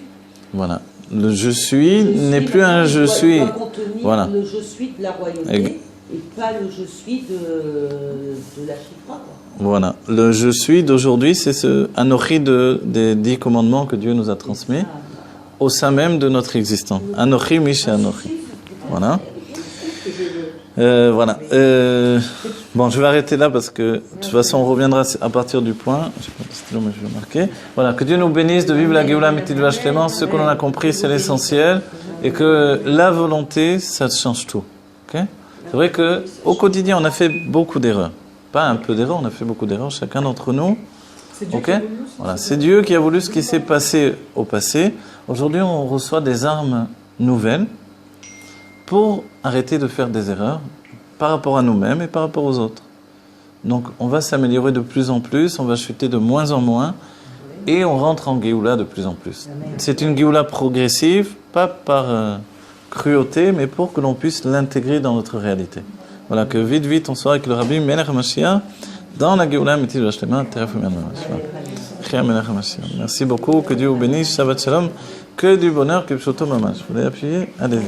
Voilà. Le je suis n'est plus un je suis. Doit contenir voilà. Le je suis de la royauté et pas le je suis de la chifra. Quoi. Voilà. Le je suis d'aujourd'hui, c'est ce Anochi des 10 commandements que Dieu nous a transmis au sein même de notre existence. Anochi, Misha Anochi. Voilà. Voilà. Bon, je vais arrêter là parce que de toute façon, on reviendra à partir du point. Je sais pas si stylo, mais je vais marquer. Voilà. Que Dieu nous bénisse de vivre la Géoula Amitite de Vache Clément. Ce que l'on a compris, c'est l'essentiel. Et que la volonté, ça change tout. Okay? C'est vrai qu'au quotidien, on a fait beaucoup d'erreurs. Pas un peu d'erreurs, on a fait beaucoup d'erreurs, chacun d'entre nous. Okay? Voilà. C'est Dieu qui a voulu ce qui s'est passé au passé. Aujourd'hui, on reçoit des armes nouvelles pour arrêter de faire des erreurs par rapport à nous-mêmes et par rapport aux autres. Donc on va s'améliorer de plus en plus, on va chuter de moins en moins et on rentre en Géoula de plus en plus. C'est une Géoula progressive, pas par cruauté, mais pour que l'on puisse l'intégrer dans notre réalité. Voilà, que vite on soit avec le Rabbi Melech HaMashiach dans la Géoula Amitite Vache Clément. Merci beaucoup, que Dieu vous bénisse, Shabbat Shalom, que du bonheur, que Pshoto Mamash. Vous voulez appuyer? Allez-y.